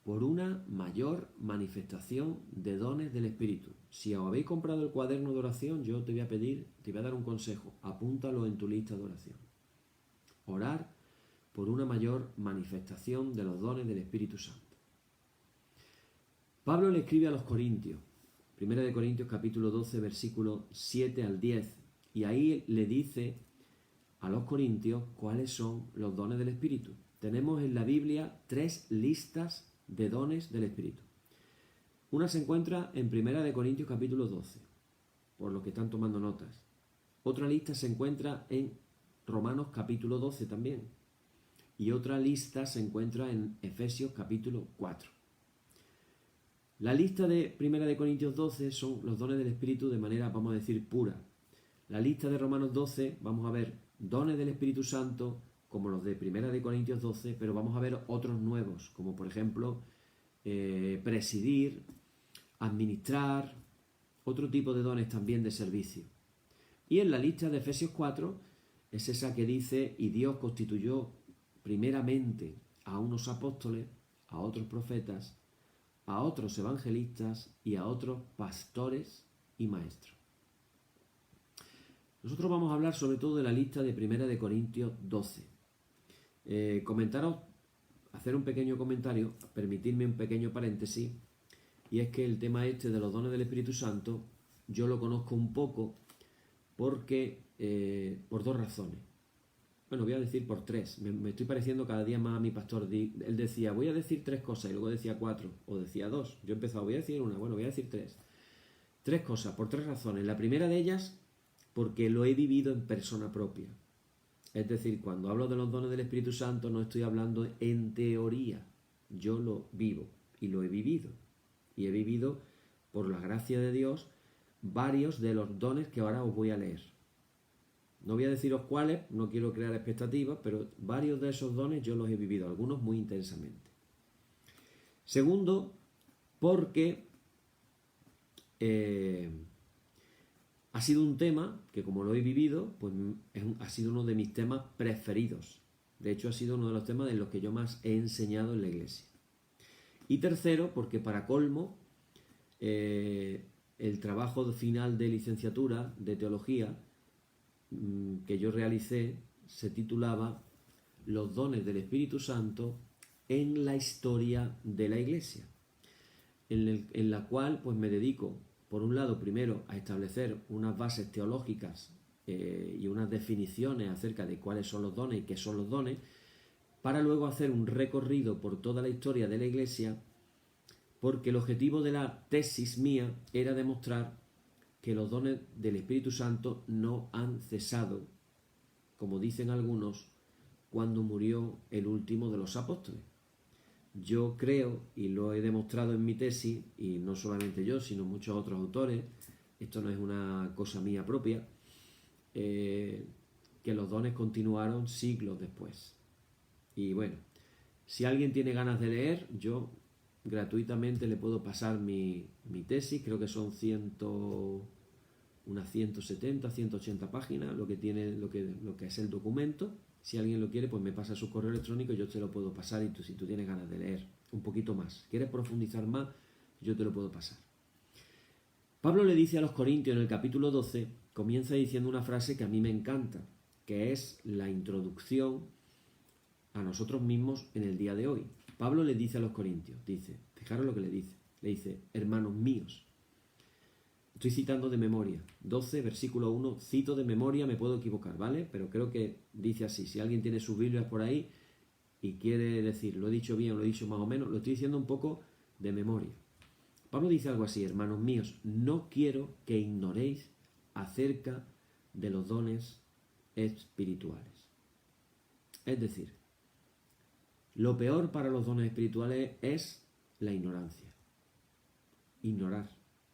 por una mayor manifestación de dones del Espíritu. Si os habéis comprado el cuaderno de oración, yo te voy a dar un consejo: apúntalo en tu lista de oración. Orar por una mayor manifestación de los dones del Espíritu Santo. Pablo le escribe a los Corintios, 1 Corintios capítulo 12, versículo 7 al 10, y ahí le dice a los corintios cuáles son los dones del Espíritu. Tenemos en la Biblia 3 listas de dones del Espíritu. Una se encuentra en 1 Corintios capítulo 12, por los que están tomando notas. Otra lista se encuentra en Romanos capítulo 12 también. Y otra lista se encuentra en Efesios capítulo 4. La lista de 1 Corintios 12 son los dones del Espíritu de manera, vamos a decir, pura. La lista de Romanos 12, vamos a ver dones del Espíritu Santo, como los de 1 Corintios 12, pero vamos a ver otros nuevos, como por ejemplo presidir, administrar, otro tipo de dones también de servicio. Y en la lista de Efesios 4 es esa que dice, y Dios constituyó primeramente a unos apóstoles, a otros profetas, a otros evangelistas y a otros pastores y maestros. Nosotros vamos a hablar sobre todo de la lista de 1 Corintios 12. Hacer un pequeño comentario, permitirme un pequeño paréntesis, y es que el tema este de los dones del Espíritu Santo yo lo conozco un poco porque por 2 razones. Bueno, voy a decir por 3. Me estoy pareciendo cada día más a mi pastor. Él decía, voy a decir 3 cosas, y luego decía 4, o decía 2. Yo he empezado, voy a decir una, bueno, voy a decir 3. 3 cosas, por 3 razones. La primera de ellas, porque lo he vivido en persona propia. Es decir, cuando hablo de los dones del Espíritu Santo, no estoy hablando en teoría. Yo lo vivo y lo he vivido. Y he vivido, por la gracia de Dios, varios de los dones que ahora os voy a leer. No voy a deciros cuáles, no quiero crear expectativas, pero varios de esos dones yo los he vivido, algunos muy intensamente. Segundo, porque ha sido un tema que, como lo he vivido, pues ha sido uno de mis temas preferidos. De hecho, ha sido uno de los temas en los que yo más he enseñado en la iglesia. Y tercero, porque para colmo, el trabajo final de licenciatura de teología que yo realicé se titulaba Los dones del Espíritu Santo en la historia de la Iglesia, en la cual pues me dedico, por un lado, primero a establecer unas bases teológicas y unas definiciones acerca de cuáles son los dones y qué son los dones, para luego hacer un recorrido por toda la historia de la Iglesia, porque el objetivo de la tesis mía era demostrar que los dones del Espíritu Santo no han cesado, como dicen algunos, cuando murió el último de los apóstoles. Yo creo, y lo he demostrado en mi tesis, y no solamente yo, sino muchos otros autores, esto no es una cosa mía propia, que los dones continuaron siglos después. Y bueno, si alguien tiene ganas de leer, yo gratuitamente le puedo pasar mi tesis, creo que son unas 170, 180 páginas, lo que es el documento. Si alguien lo quiere, pues me pasa su correo electrónico y yo te lo puedo pasar, y si tú tienes ganas de leer un poquito más, quieres profundizar más, yo te lo puedo pasar. Pablo le dice a los Corintios en el capítulo 12, comienza diciendo una frase que a mí me encanta, que es la introducción a nosotros mismos en el día de hoy. Pablo le dice a los Corintios, fijaros lo que le dice, hermanos míos. Estoy citando de memoria, 12, versículo 1, cito de memoria, me puedo equivocar, ¿vale? Pero creo que dice así, si alguien tiene sus Biblias por ahí y quiere decir, lo he dicho bien o lo he dicho más o menos, lo estoy diciendo un poco de memoria. Pablo dice algo así, hermanos míos, no quiero que ignoréis acerca de los dones espirituales. Es decir, lo peor para los dones espirituales es la ignorancia. Ignorar.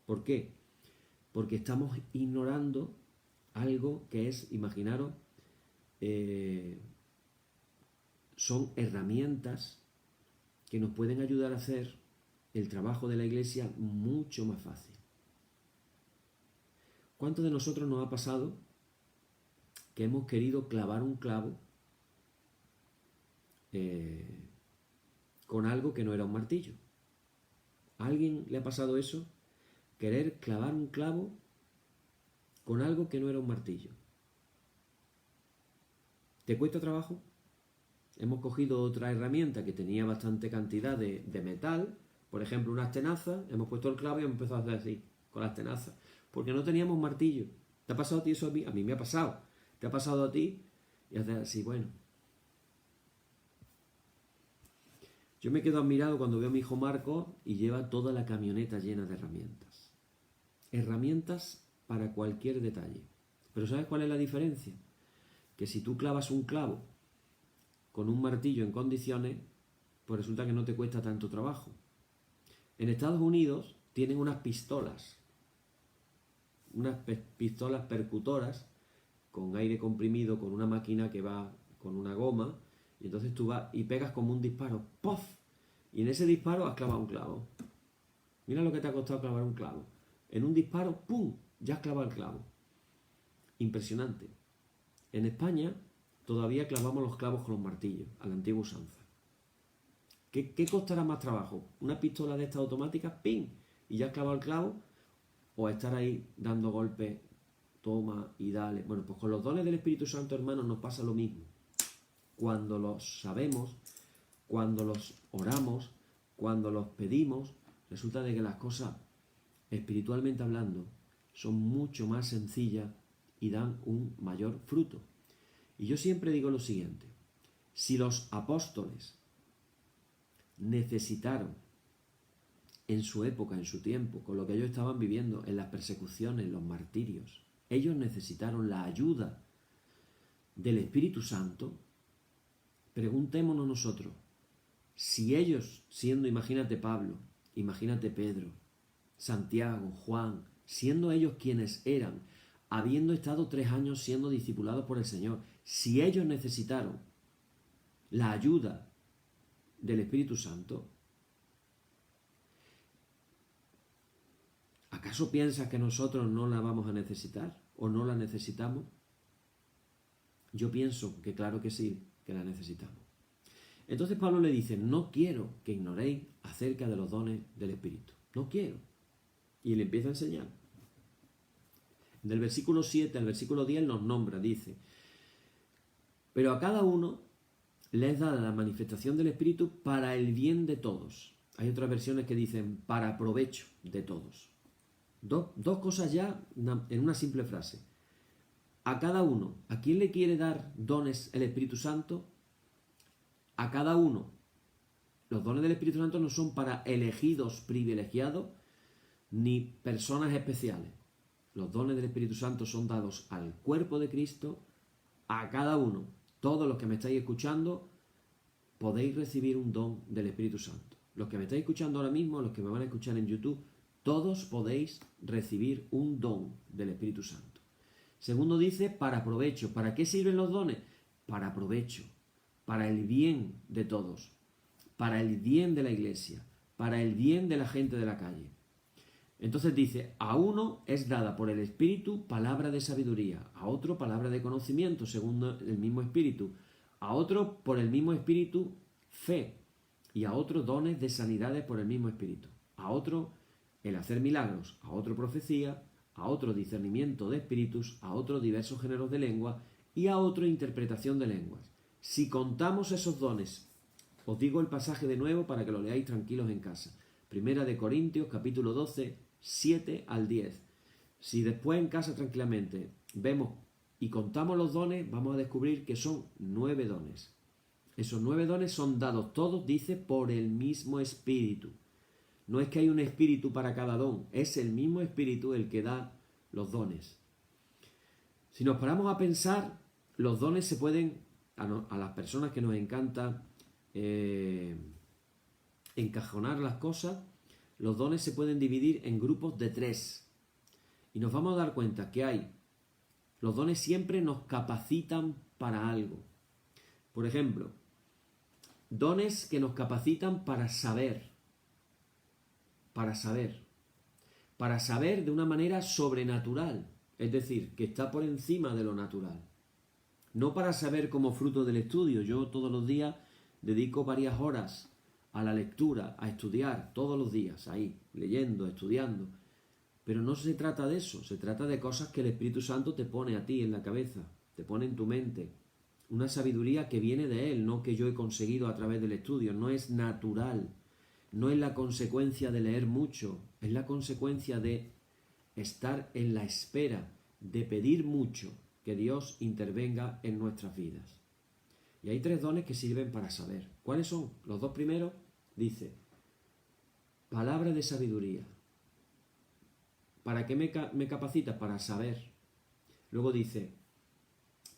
¿Por qué? Porque estamos ignorando algo que es, imaginaros, son herramientas que nos pueden ayudar a hacer el trabajo de la Iglesia mucho más fácil. ¿Cuántos de nosotros nos ha pasado que hemos querido clavar un clavo con algo que no era un martillo? ¿A alguien le ha pasado eso? Querer clavar un clavo con algo que no era un martillo. ¿Te cuesta trabajo? Hemos cogido otra herramienta que tenía bastante cantidad de metal, por ejemplo unas tenazas, hemos puesto el clavo y hemos empezado a hacer así, con las tenazas, porque no teníamos martillo. ¿Te ha pasado a ti eso? A mí me ha pasado. ¿Te ha pasado a ti y haces así, bueno. Yo me quedo admirado cuando veo a mi hijo Marco y lleva toda la camioneta llena de herramientas. Herramientas para cualquier detalle. Pero ¿sabes cuál es la diferencia? Que si tú clavas un clavo con un martillo en condiciones, pues resulta que no te cuesta tanto trabajo. En Estados Unidos tienen unas pistolas percutoras con aire comprimido, con una máquina que va con una goma, y entonces tú vas y pegas como un disparo, ¡pof! Y en ese disparo has clavado un clavo. Mira lo que te ha costado clavar un clavo. En un disparo, ¡pum!, ya has clavado el clavo. Impresionante. En España todavía clavamos los clavos con los martillos, a la antigua usanza. ¿Qué costará más trabajo? ¿Una pistola de estas automáticas, ¡ping!, y ya has clavado el clavo? ¿O estar ahí dando golpes, toma y dale? Bueno, pues con los dones del Espíritu Santo, hermanos, nos pasa lo mismo. Cuando los sabemos, cuando los oramos, cuando los pedimos, resulta de que las cosas, espiritualmente hablando, son mucho más sencillas y dan un mayor fruto. Y yo siempre digo lo siguiente: si los apóstoles necesitaron en su época, en su tiempo, con lo que ellos estaban viviendo, en las persecuciones, en los martirios, ellos necesitaron la ayuda del Espíritu Santo, preguntémonos nosotros, si ellos, siendo, imagínate Pablo, imagínate Pedro, Santiago, Juan, siendo ellos quienes eran, habiendo estado 3 años siendo discipulados por el Señor, si ellos necesitaron la ayuda del Espíritu Santo, ¿acaso piensas que nosotros no la vamos a necesitar o no la necesitamos? Yo pienso que claro que sí, que la necesitamos. Entonces Pablo le dice, no quiero que ignoréis acerca de los dones del Espíritu. No quiero. Y le empieza a enseñar. Del versículo 7 al versículo 10 nos nombra, dice, pero a cada uno le es dada la manifestación del Espíritu para el bien de todos. Hay otras versiones que dicen para provecho de todos. Dos cosas ya en una simple frase. A cada uno. ¿A quién le quiere dar dones el Espíritu Santo? A cada uno. Los dones del Espíritu Santo no son para elegidos privilegiados ni personas especiales. Los dones del Espíritu Santo son dados al cuerpo de Cristo, a cada uno. Todos los que me estáis escuchando podéis recibir un don del Espíritu Santo. Los que me estáis escuchando ahora mismo, los que me van a escuchar en YouTube, todos podéis recibir un don del Espíritu Santo. Segundo dice, para provecho. ¿Para qué sirven los dones? Para provecho, para el bien de todos, para el bien de la iglesia, para el bien de la gente de la calle. Entonces dice, a uno es dada por el Espíritu palabra de sabiduría, a otro palabra de conocimiento, según el mismo Espíritu, a otro por el mismo Espíritu fe, y a otro dones de sanidades por el mismo Espíritu, a otro el hacer milagros, a otro profecía, a otro discernimiento de espíritus, a otro diversos géneros de lengua y a otro interpretación de lenguas. Si contamos esos dones, os digo el pasaje de nuevo para que lo leáis tranquilos en casa. Primera de Corintios, capítulo 12, 7 al 10. Si después en casa tranquilamente vemos y contamos los dones, vamos a descubrir que son 9 dones. Esos 9 dones son dados todos, dice, por el mismo Espíritu. No es que hay un espíritu para cada don, es el mismo Espíritu el que da los dones. Si nos paramos a pensar, los dones se pueden, a las personas que nos encanta encajonar las cosas, los dones se pueden dividir en grupos de 3. Y nos vamos a dar cuenta que los dones siempre nos capacitan para algo. Por ejemplo, dones que nos capacitan para saber de una manera sobrenatural, es decir, que está por encima de lo natural. No para saber como fruto del estudio. Yo todos los días dedico varias horas a la lectura, a estudiar, todos los días, ahí, leyendo, estudiando. Pero no se trata de eso, se trata de cosas que el Espíritu Santo te pone a ti en la cabeza, te pone en tu mente. Una sabiduría que viene de Él, no que yo he conseguido a través del estudio, no es natural. No es la consecuencia de leer mucho, es la consecuencia de estar en la espera, de pedir mucho, que Dios intervenga en nuestras vidas. Y hay 3 dones que sirven para saber. ¿Cuáles son? Los 2 primeros, dice, palabra de sabiduría. ¿Para qué me capacita? Para saber. Luego dice,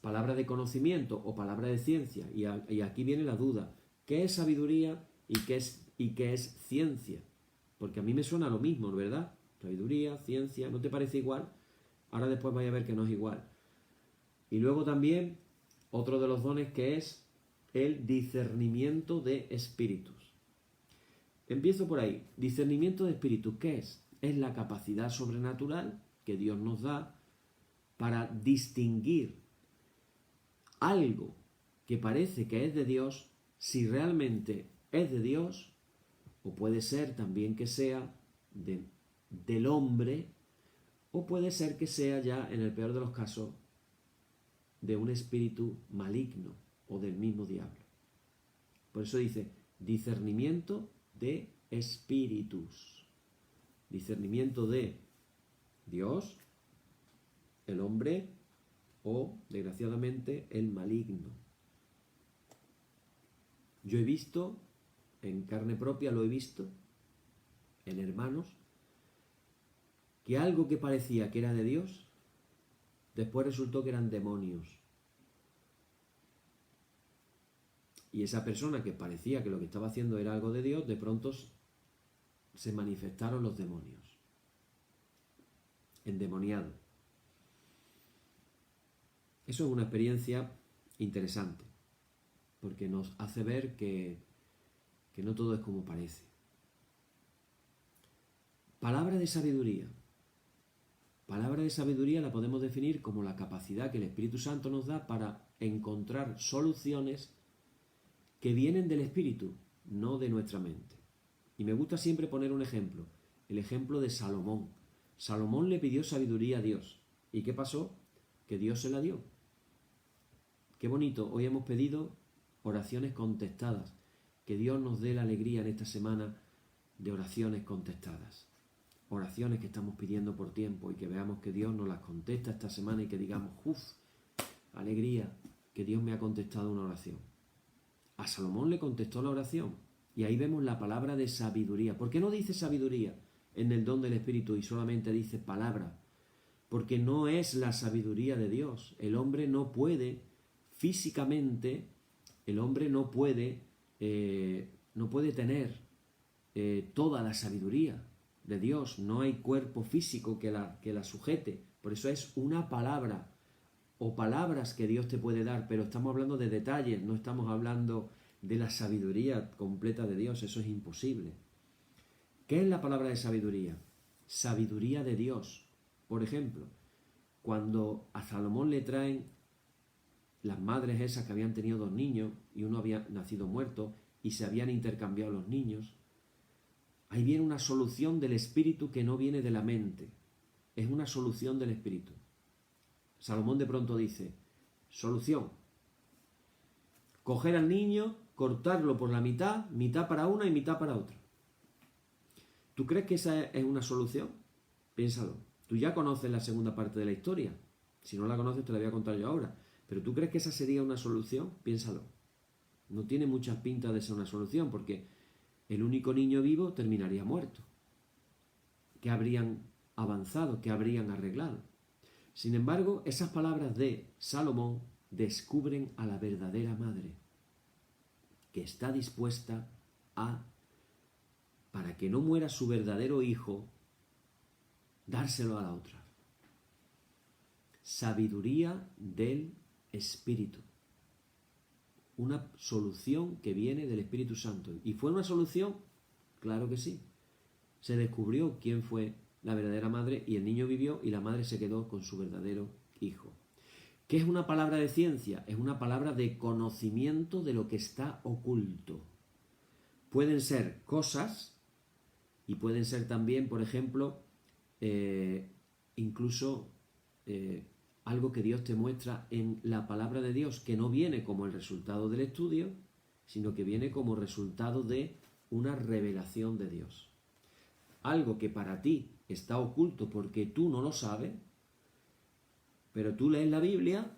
palabra de conocimiento o palabra de ciencia. Y aquí viene la duda. ¿Qué es sabiduría y qué es ciencia? Porque a mí me suena lo mismo, ¿verdad? Sabiduría, ciencia, ¿no te parece igual? Ahora después vais a ver que no es igual. Y luego también otro de los dones que es el discernimiento de espíritus. Empiezo por ahí. Discernimiento de espíritus, ¿qué es? Es la capacidad sobrenatural que Dios nos da para distinguir algo que parece que es de Dios, si realmente es de Dios, o puede ser también que sea del hombre, o puede ser que sea ya, en el peor de los casos, de un espíritu maligno o del mismo diablo. Por eso dice discernimiento de espíritus. Discernimiento de Dios, el hombre o, desgraciadamente, el maligno. Yo he visto, en carne propia lo he visto, en hermanos, que algo que parecía que era de Dios, después resultó que eran demonios. Y esa persona que parecía que lo que estaba haciendo era algo de Dios, de pronto se manifestaron los demonios. Endemoniado. Eso es una experiencia interesante, porque nos hace ver que no todo es como parece. Palabra de sabiduría. Palabra de sabiduría la podemos definir como la capacidad que el Espíritu Santo nos da para encontrar soluciones que vienen del Espíritu, no de nuestra mente. Y me gusta siempre poner un ejemplo, el ejemplo de Salomón. Salomón le pidió sabiduría a Dios. ¿Y qué pasó? Que Dios se la dio. Qué bonito, hoy hemos pedido oraciones contestadas. Que Dios nos dé la alegría en esta semana de oraciones contestadas. Oraciones que estamos pidiendo por tiempo y que veamos que Dios nos las contesta esta semana y que digamos, ¡uf! Alegría, que Dios me ha contestado una oración. A Salomón le contestó la oración y ahí vemos la palabra de sabiduría. ¿Por qué no dice sabiduría en el don del Espíritu y solamente dice palabra? Porque no es la sabiduría de Dios. El hombre no puede físicamente, el hombre no puede tener toda la sabiduría de Dios. No hay cuerpo físico que la sujete. Por eso es una palabra o palabras que Dios te puede dar, pero estamos hablando de detalles, no estamos hablando de la sabiduría completa de Dios. Eso es imposible. ¿Qué es la palabra de sabiduría? Sabiduría de Dios. Por ejemplo, cuando a Salomón le traen las madres esas que habían tenido 2 niños y uno había nacido muerto y se habían intercambiado los niños, ahí viene una solución del espíritu que no viene de la mente. Es una solución del espíritu. Salomón de pronto dice, solución, coger al niño, cortarlo por la mitad, mitad para una y mitad para otra. ¿Tú crees que esa es una solución? Piénsalo. Tú ya conoces la segunda parte de la historia. Si no la conoces te la voy a contar yo ahora. Pero ¿tú crees que esa sería una solución? Piénsalo. No tiene muchas pintas de ser una solución porque el único niño vivo terminaría muerto. ¿Qué habrían avanzado? ¿Qué habrían arreglado? Sin embargo, esas palabras de Salomón descubren a la verdadera madre que está dispuesta a, para que no muera su verdadero hijo, dárselo a la otra. Sabiduría del Espíritu. Una solución que viene del Espíritu Santo. ¿Y fue una solución? Claro que sí. Se descubrió quién fue la verdadera madre y el niño vivió y la madre se quedó con su verdadero hijo. ¿Qué es una palabra de ciencia? Es una palabra de conocimiento de lo que está oculto. Pueden ser cosas y pueden ser también, por ejemplo, incluso algo que Dios te muestra en la palabra de Dios, que no viene como el resultado del estudio, sino que viene como resultado de una revelación de Dios. Algo que para ti está oculto porque tú no lo sabes, Pero tú lees la Biblia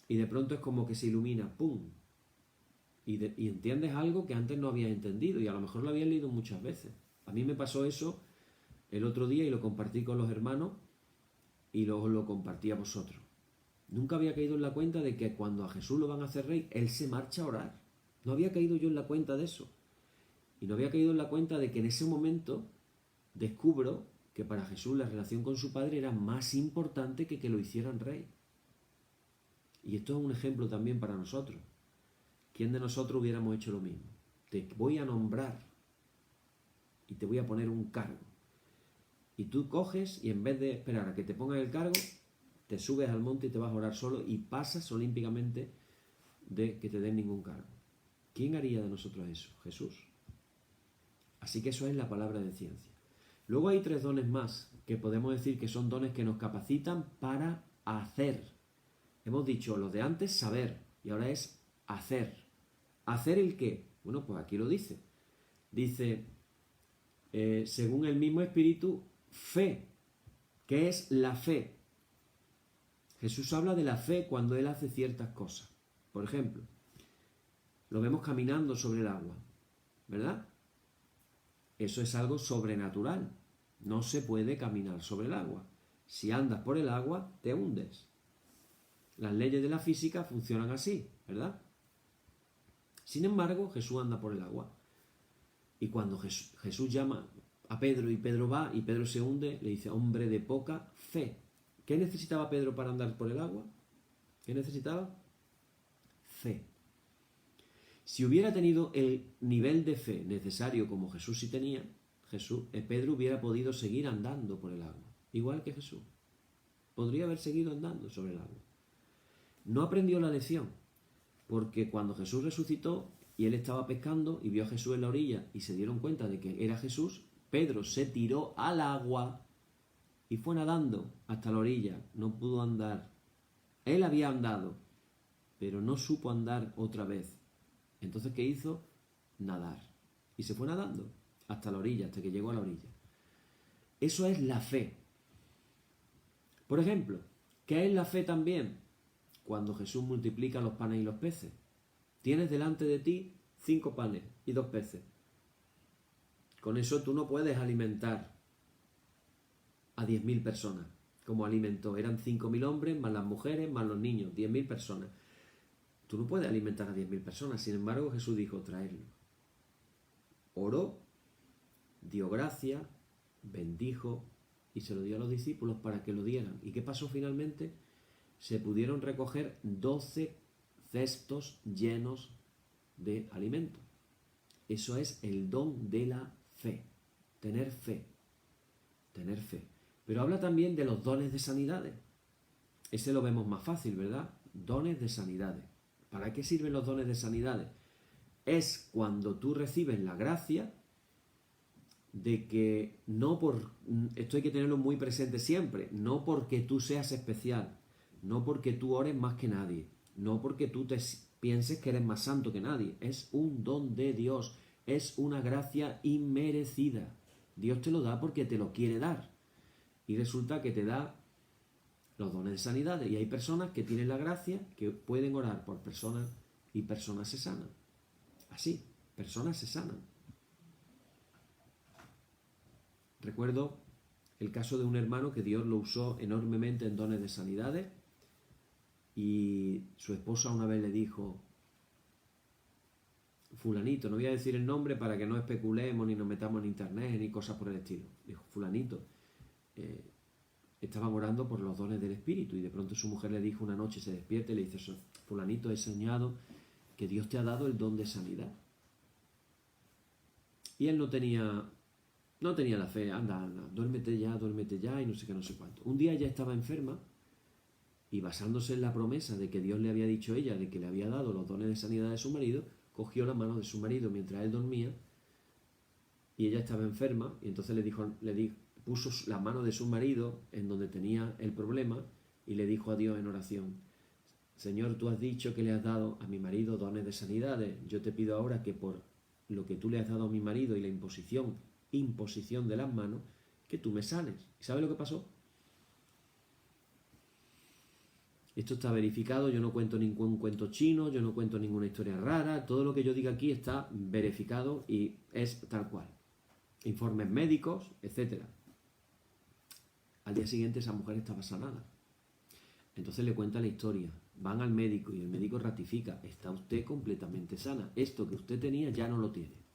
y de pronto es como que se ilumina, ¡pum! Y entiendes algo que antes no habías entendido y a lo mejor lo habías leído muchas veces. A mí me pasó eso el otro día y lo compartí con los hermanos y luego lo compartí a vosotros. Nunca había caído en la cuenta de que cuando a Jesús lo van a hacer rey, Él se marcha a orar. No había caído yo en la cuenta de eso. Y no había caído en la cuenta de que en ese momento descubro que para Jesús la relación con su Padre era más importante que lo hicieran rey. Y esto es un ejemplo también para nosotros. ¿Quién de nosotros hubiéramos hecho lo mismo? Te voy a nombrar y te voy a poner un cargo. Y tú coges y en vez de esperar a que te pongan el cargo, te subes al monte y te vas a orar solo y pasas olímpicamente de que te den ningún cargo. ¿Quién haría de nosotros eso? Jesús. Así que eso es la palabra de ciencia. Luego hay 3 dones más que podemos decir que son dones que nos capacitan para hacer. Hemos dicho los de antes, saber, y ahora es hacer. ¿Hacer el qué? Bueno, pues aquí lo dice. Dice, según el mismo Espíritu, fe. ¿Qué es la fe? Jesús habla de la fe cuando Él hace ciertas cosas. Por ejemplo, lo vemos caminando sobre el agua, ¿verdad? Eso es algo sobrenatural. No se puede caminar sobre el agua. Si andas por el agua, te hundes. Las leyes de la física funcionan así, ¿verdad? Sin embargo, Jesús anda por el agua. Y cuando Jesús llama a Pedro y Pedro va y Pedro se hunde, le dice, hombre de poca fe. ¿Qué necesitaba Pedro para andar por el agua? ¿Qué necesitaba? Fe. Si hubiera tenido el nivel de fe necesario como Jesús sí tenía, Pedro hubiera podido seguir andando por el agua, igual que Jesús. Podría haber seguido andando sobre el agua. No aprendió la lección, porque cuando Jesús resucitó y él estaba pescando y vio a Jesús en la orilla y se dieron cuenta de que era Jesús, Pedro se tiró al agua y fue nadando hasta la orilla. No pudo andar. Él había andado, pero no supo andar otra vez. Entonces, ¿qué hizo? Nadar. Y se fue nadando hasta la orilla, hasta que llegó a la orilla. Eso es la fe. Por ejemplo, ¿qué es la fe también? Cuando Jesús multiplica los panes y los peces. Tienes delante de ti 5 panes y 2 peces. Con eso tú no puedes alimentar a 10.000 personas, como alimentó. Eran 5.000 hombres, más las mujeres, más los niños, 10.000 personas. Tú no puedes alimentar a 10.000 personas. Sin embargo, Jesús dijo, traerlo. Oró, dio gracia, bendijo y se lo dio a los discípulos para que lo dieran. ¿Y qué pasó finalmente? Se pudieron recoger 12 cestos llenos de alimento. Eso es el don de la fe. Tener fe. Tener fe. Pero habla también de los dones de sanidades. Ese lo vemos más fácil, ¿verdad? Dones de sanidades. ¿Para qué sirven los dones de sanidades? Es cuando tú recibes la gracia de que esto hay que tenerlo muy presente siempre, no porque tú seas especial, no porque tú ores más que nadie, no porque tú pienses que eres más santo que nadie, es un don de Dios, es una gracia inmerecida. Dios te lo da porque te lo quiere dar. Y resulta que te da los dones de sanidades. Y hay personas que tienen la gracia que pueden orar por personas y personas se sanan. Así, personas se sanan. Recuerdo el caso de un hermano que Dios lo usó enormemente en dones de sanidades y su esposa una vez le dijo, fulanito, no voy a decir el nombre para que no especulemos ni nos metamos en internet ni cosas por el estilo. Dijo, fulanito, estaban orando por los dones del Espíritu y de pronto su mujer le dijo una noche, se despierta y le dice, fulanito, he soñado que Dios te ha dado el don de sanidad. Y él no tenía la fe, anda, duérmete ya y no sé qué, no sé cuánto. Un día ella estaba enferma y basándose en la promesa de que Dios le había dicho a ella de que le había dado los dones de sanidad de su marido, cogió la mano de su marido mientras él dormía y ella estaba enferma y entonces puso la mano de su marido en donde tenía el problema y le dijo a Dios en oración, Señor, tú has dicho que le has dado a mi marido dones de sanidades, yo te pido ahora que por lo que tú le has dado a mi marido y la imposición de las manos, que tú me sanes. ¿Y sabes lo que pasó? Esto está verificado, yo no cuento ningún cuento chino, yo no cuento ninguna historia rara, todo lo que yo diga aquí está verificado y es tal cual. Informes médicos, etcétera. Al día siguiente esa mujer estaba sanada. Entonces le cuenta la historia, van al médico y el médico ratifica, está usted completamente sana, esto que usted tenía ya no lo tiene.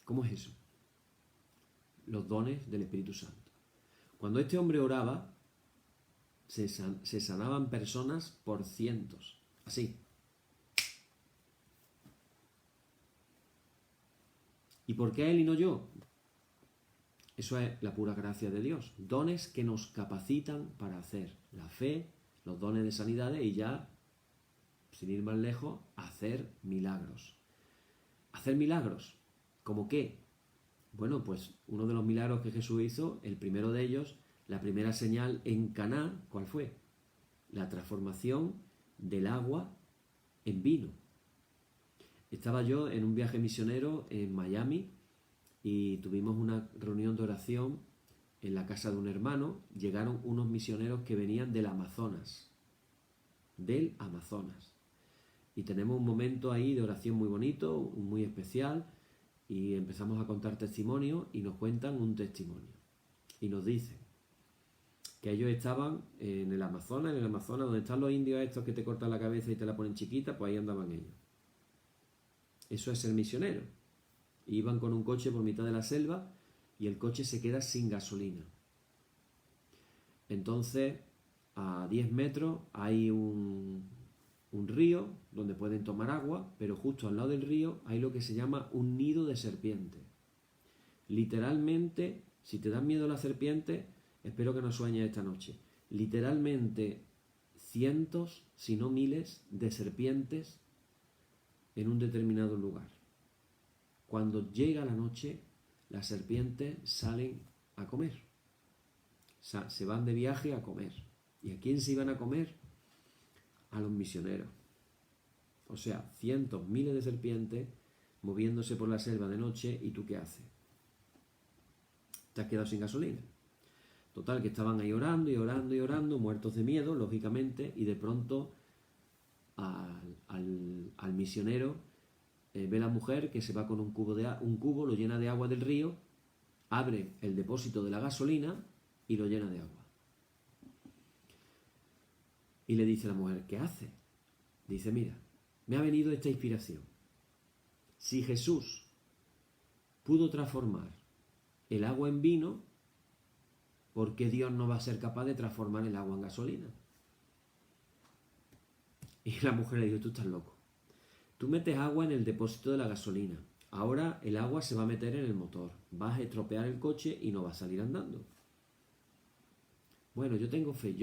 ¿Cómo es eso? Los dones del Espíritu Santo. Cuando este hombre oraba, se sanaban personas por cientos, así. ¿Y por qué a él y no yo? Eso es la pura gracia de Dios. Dones que nos capacitan para hacer la fe, los dones de sanidades y ya, sin ir más lejos, hacer milagros. ¿Hacer milagros? ¿Cómo qué? Bueno, pues uno de los milagros que Jesús hizo, el primero de ellos, la primera señal en Caná, ¿cuál fue? La transformación del agua en vino. Estaba yo en un viaje misionero en Miami y tuvimos una reunión de oración en la casa de un hermano. Llegaron unos misioneros que venían del Amazonas. Y tenemos un momento ahí de oración muy bonito, muy especial, y empezamos a contar testimonios y nos cuentan un testimonio. Y nos dicen que ellos estaban en el Amazonas, donde están los indios estos que te cortan la cabeza y te la ponen chiquita, pues ahí andaban ellos. Eso es ser misionero. Iban con un coche por mitad de la selva y el coche se queda sin gasolina. Entonces, a 10 metros hay un río donde pueden tomar agua, pero justo al lado del río hay lo que se llama un nido de serpientes. Literalmente, si te dan miedo las serpientes, espero que no sueñes esta noche. Literalmente, cientos, si no miles, de serpientes en un determinado lugar. Cuando llega la noche, las serpientes salen a comer. Se van de viaje a comer. ¿Y a quién se iban a comer? A los misioneros. O sea, cientos, miles de serpientes moviéndose por la selva de noche. ¿Y tú qué haces? Te has quedado sin gasolina. Total, que estaban ahí orando y orando y orando, muertos de miedo, lógicamente, y de pronto al misionero ve la mujer que se va con un cubo, lo llena de agua del río, abre el depósito de la gasolina y lo llena de agua. Y le dice a la mujer, ¿qué hace? Dice, mira, me ha venido esta inspiración. Si Jesús pudo transformar el agua en vino, ¿por qué Dios no va a ser capaz de transformar el agua en gasolina? Y la mujer le dijo, tú estás loco. Tú metes agua en el depósito de la gasolina. Ahora el agua se va a meter en el motor. Vas a estropear el coche y no vas a salir andando. Bueno, yo tengo fe.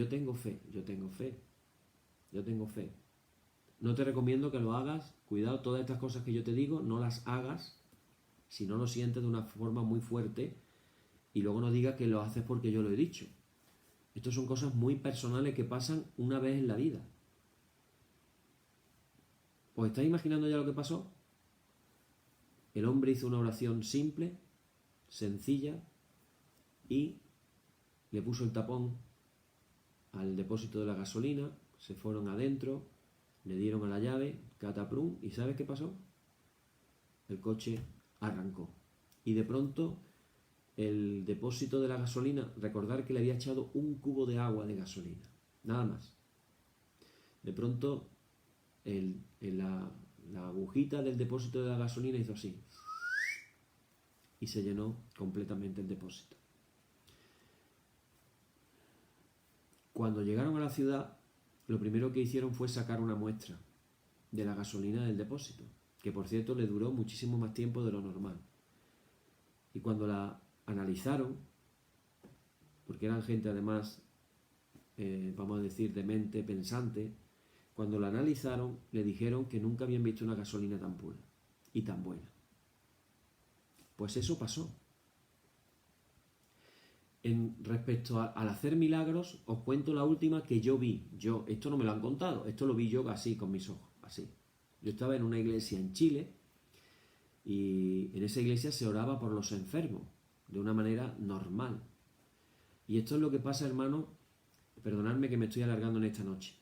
No te recomiendo que lo hagas. Cuidado, todas estas cosas que yo te digo, no las hagas si no lo sientes de una forma muy fuerte y luego no digas que lo haces porque yo lo he dicho. Estas son cosas muy personales que pasan una vez en la vida. ¿Os estáis imaginando ya lo que pasó? El hombre hizo una oración simple, sencilla, y le puso el tapón al depósito de la gasolina, se fueron adentro, le dieron a la llave, cataplum, ¿y sabes qué pasó? El coche arrancó. Y de pronto el depósito de la gasolina, recordar que le había echado un cubo de agua de gasolina, nada más. De pronto la agujita del depósito de la gasolina hizo así y se llenó completamente el depósito. Cuando llegaron a la ciudad, lo primero que hicieron fue sacar una muestra de la gasolina del depósito, que por cierto le duró muchísimo más tiempo de lo normal. Y cuando la analizaron, porque eran gente además, vamos a decir, de mente pensante, cuando la analizaron le dijeron que nunca habían visto una gasolina tan pura y tan buena. Pues eso pasó. Respecto al hacer milagros, os cuento la última que yo vi. Esto no me lo han contado, esto lo vi yo así con mis ojos, así. Yo estaba en una iglesia en Chile y en esa iglesia se oraba por los enfermos de una manera normal. Y esto es lo que pasa, hermano, perdonadme que me estoy alargando en esta noche.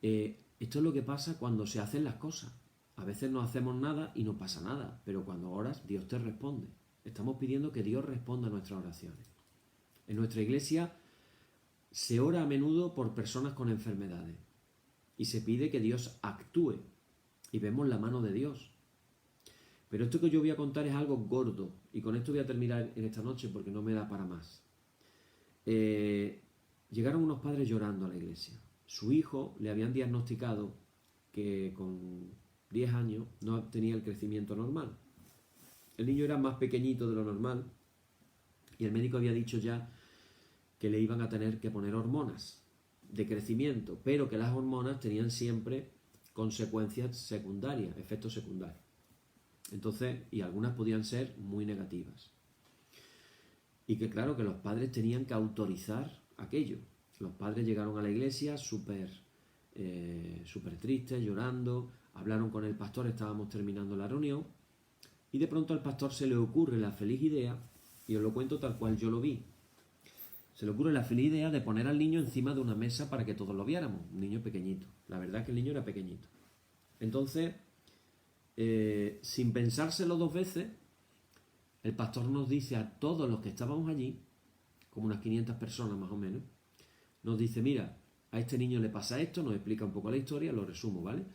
Esto es lo que pasa cuando se hacen las cosas. A veces no hacemos nada y no pasa nada, pero cuando oras, Dios te responde. Estamos pidiendo que Dios responda a nuestras oraciones. En nuestra iglesia se ora a menudo por personas con enfermedades y se pide que Dios actúe y vemos la mano de Dios. Pero esto que yo voy a contar es algo gordo y con esto voy a terminar en esta noche porque no me da para más. Llegaron unos padres llorando a la iglesia. Su hijo le habían diagnosticado que con 10 años no tenía el crecimiento normal. El niño era más pequeñito de lo normal y el médico había dicho ya que le iban a tener que poner hormonas de crecimiento, pero que las hormonas tenían siempre consecuencias secundarias, efectos secundarios. Entonces, y algunas podían ser muy negativas. Y que claro, que los padres tenían que autorizar aquello. Los padres llegaron a la iglesia súper tristes, llorando, hablaron con el pastor, estábamos terminando la reunión, y de pronto al pastor se le ocurre la feliz idea, y os lo cuento tal cual yo lo vi, se le ocurre la feliz idea de poner al niño encima de una mesa para que todos lo viéramos, un niño pequeñito. La verdad es que el niño era pequeñito. Entonces, sin pensárselo dos veces, el pastor nos dice a todos los que estábamos allí, como unas 500 personas más o menos, nos dice, mira, a este niño le pasa esto, nos explica un poco la historia, lo resumo, ¿vale?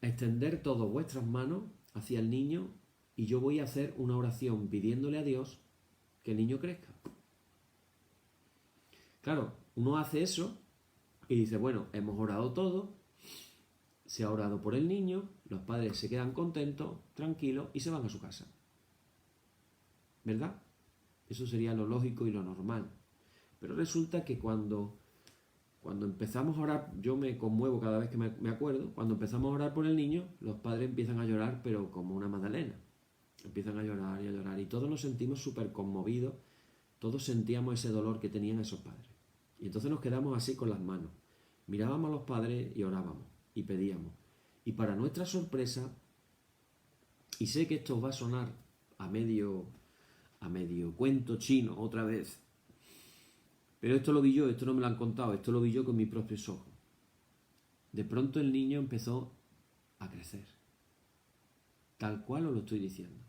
Extender todas vuestras manos hacia el niño y yo voy a hacer una oración pidiéndole a Dios que el niño crezca. Claro, uno hace eso y dice, bueno, hemos orado todo, se ha orado por el niño, los padres se quedan contentos, tranquilos y se van a su casa. ¿Verdad? Eso sería lo lógico y lo normal. Pero resulta que cuando empezamos a orar, yo me conmuevo cada vez que me acuerdo, cuando empezamos a orar por el niño, los padres empiezan a llorar, pero como una magdalena. Empiezan a llorar y a llorar. Y todos nos sentimos súper conmovidos, todos sentíamos ese dolor que tenían esos padres. Y entonces nos quedamos así con las manos. Mirábamos a los padres y orábamos y pedíamos. Y para nuestra sorpresa, y sé que esto va a sonar a medio cuento chino otra vez, pero esto lo vi yo, esto no me lo han contado, esto lo vi yo con mis propios ojos. De pronto el niño empezó a crecer, tal cual os lo estoy diciendo.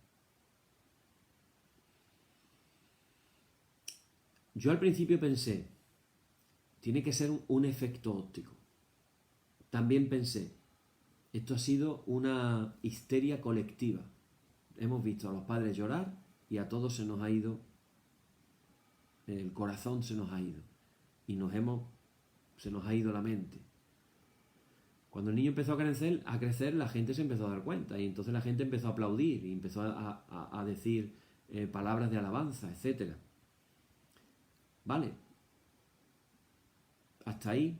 Yo al principio pensé, tiene que ser un efecto óptico. También pensé, esto ha sido una histeria colectiva. Hemos visto a los padres llorar y a todos se nos ha ido, el corazón se nos ha ido y se nos ha ido la mente. Cuando el niño empezó a crecer, la gente se empezó a dar cuenta y entonces la gente empezó a aplaudir y empezó a decir palabras de alabanza, etc. Vale, hasta ahí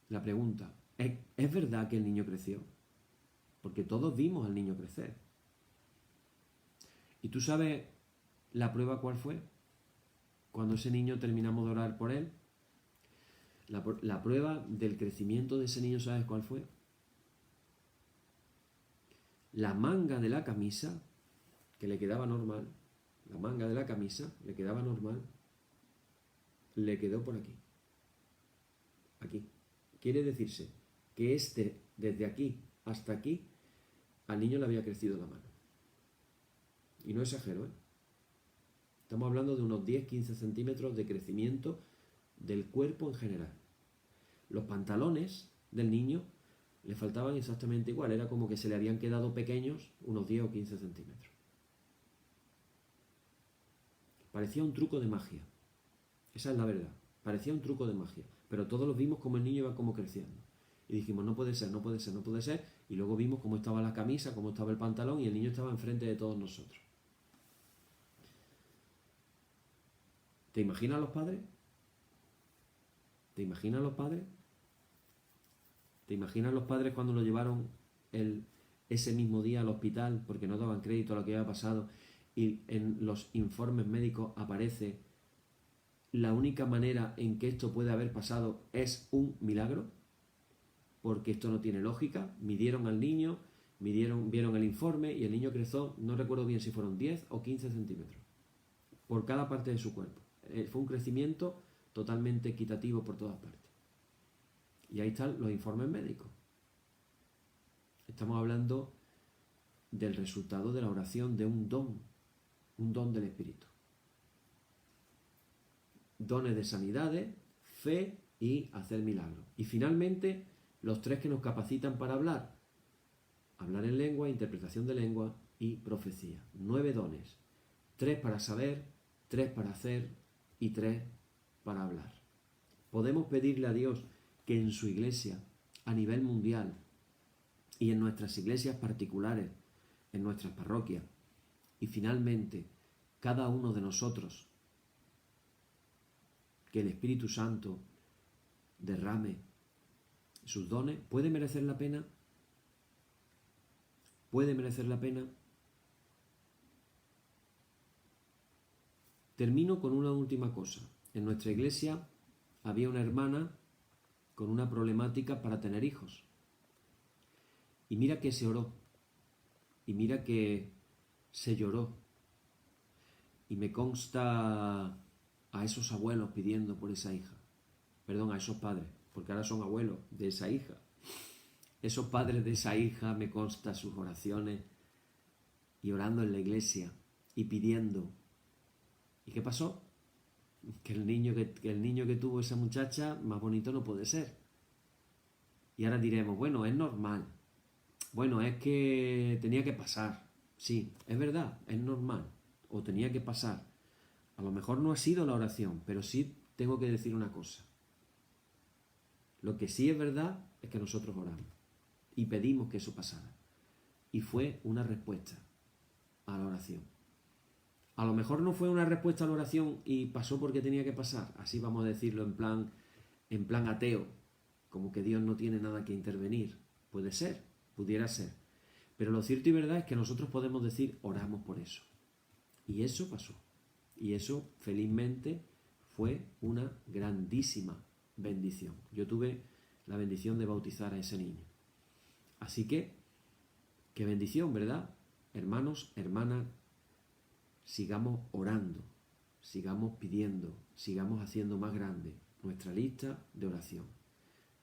la pregunta, ¿es verdad que el niño creció? Porque todos vimos al niño crecer. ¿Y tú sabes la prueba cuál fue? Cuando ese niño terminamos de orar por él, la prueba del crecimiento de ese niño, ¿sabes cuál fue? La manga de la camisa, que le quedaba normal, la manga de la camisa le quedaba normal, le quedó por aquí. Aquí. Quiere decirse que desde aquí hasta aquí, al niño le había crecido la mano. Y no exagero, ¿eh? Estamos hablando de unos 10-15 centímetros de crecimiento del cuerpo en general. Los pantalones del niño le faltaban exactamente igual. Era como que se le habían quedado pequeños unos 10 o 15 centímetros. Parecía un truco de magia. Esa es la verdad. Parecía un truco de magia. Pero todos los vimos como el niño iba como creciendo. Y dijimos, no puede ser, no puede ser, no puede ser. Y luego vimos cómo estaba la camisa, cómo estaba el pantalón y el niño estaba enfrente de todos nosotros. ¿Te imaginas los padres? ¿Te imaginas los padres? ¿Te imaginas los padres cuando lo llevaron ese mismo día al hospital porque no daban crédito a lo que había pasado y en los informes médicos aparece la única manera en que esto puede haber pasado es un milagro? Porque esto no tiene lógica. Midieron al niño, vieron el informe y el niño creció, no recuerdo bien si fueron 10 o 15 centímetros. por cada parte de su cuerpo. Fue un crecimiento totalmente equitativo por todas partes. Y ahí están los informes médicos. Estamos hablando del resultado de la oración, de un don del Espíritu. Dones de sanidades, fe y hacer milagros. Y finalmente, los 3 que nos capacitan para hablar. Hablar en lengua, interpretación de lengua y profecía. 9 dones. 3 para saber, 3 para hacer y 3 para hablar. Podemos pedirle a Dios que en su iglesia, a nivel mundial, y en nuestras iglesias particulares, en nuestras parroquias, y finalmente, cada uno de nosotros, que el Espíritu Santo derrame sus dones, ¿puede merecer la pena? ¿Puede merecer la pena? Termino con una última cosa. En nuestra iglesia había una hermana con una problemática para tener hijos. Y mira que se oró. Y mira que se lloró. Y me consta a esos abuelos pidiendo por esa hija. Perdón, a esos padres, porque ahora son abuelos de esa hija. Esos padres de esa hija, me consta sus oraciones y orando en la iglesia y pidiendo. ¿Y qué pasó? Que el niño que tuvo esa muchacha, más bonito no puede ser. Y ahora diremos, bueno, es normal. Bueno, es que tenía que pasar. Sí, es verdad, es normal. O tenía que pasar. A lo mejor no ha sido la oración, pero sí tengo que decir una cosa. Lo que sí es verdad es que nosotros oramos y pedimos que eso pasara. Y fue una respuesta a la oración. A lo mejor no fue una respuesta a la oración y pasó porque tenía que pasar. Así vamos a decirlo en plan ateo, como que Dios no tiene nada que intervenir. Puede ser, pudiera ser. Pero lo cierto y verdad es que nosotros podemos decir, oramos por eso. Y eso pasó. Y eso, felizmente, fue una grandísima bendición. Yo tuve la bendición de bautizar a ese niño. Así que, qué bendición, ¿verdad? Hermanos, hermanas, sigamos orando, sigamos pidiendo, sigamos haciendo más grande nuestra lista de oración.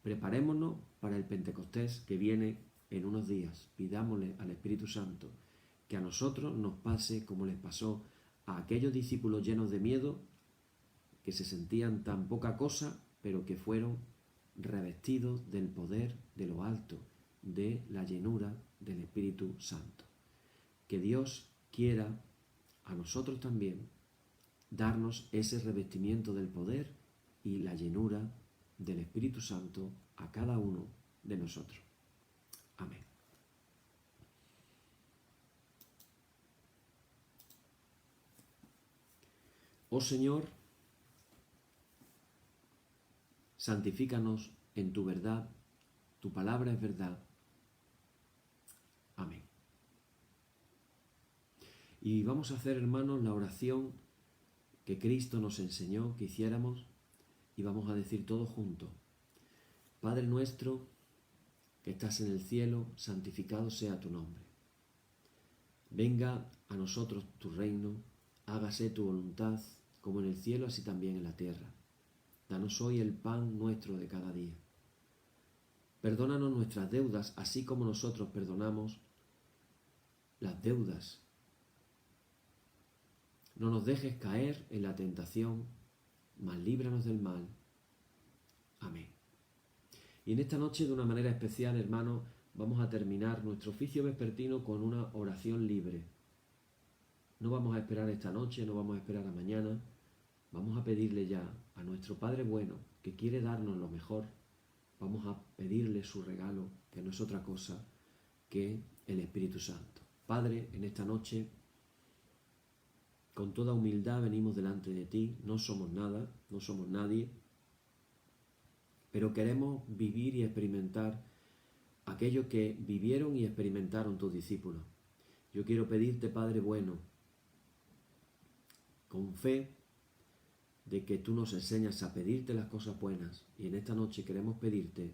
Preparémonos para el Pentecostés que viene en unos días. Pidámosle al Espíritu Santo que a nosotros nos pase como les pasó a aquellos discípulos llenos de miedo, que se sentían tan poca cosa, pero que fueron revestidos del poder de lo alto, de la llenura del Espíritu Santo. Que Dios quiera a nosotros también darnos ese revestimiento del poder y la llenura del Espíritu Santo a cada uno de nosotros. Amén. Oh Señor, santifícanos en tu verdad, tu palabra es verdad. Amén. Y vamos a hacer, hermanos, la oración que Cristo nos enseñó que hiciéramos y vamos a decir todos juntos. Padre nuestro, que estás en el cielo, santificado sea tu nombre. Venga a nosotros tu reino, hágase tu voluntad, como en el cielo, así también en la tierra. Danos hoy el pan nuestro de cada día. Perdónanos nuestras deudas, así como nosotros perdonamos las deudas. No nos dejes caer en la tentación, mas líbranos del mal. Amén. Y en esta noche, de una manera especial, hermanos, vamos a terminar nuestro oficio vespertino con una oración libre. No vamos a esperar esta noche, no vamos a esperar a mañana. Vamos a pedirle ya a nuestro Padre bueno, que quiere darnos lo mejor. Vamos a pedirle su regalo, que no es otra cosa que el Espíritu Santo. Padre, en esta noche, con toda humildad venimos delante de ti. No somos nada, no somos nadie, pero queremos vivir y experimentar aquello que vivieron y experimentaron tus discípulos. Yo quiero pedirte, Padre bueno, con fe, de que tú nos enseñas a pedirte las cosas buenas, y en esta noche queremos pedirte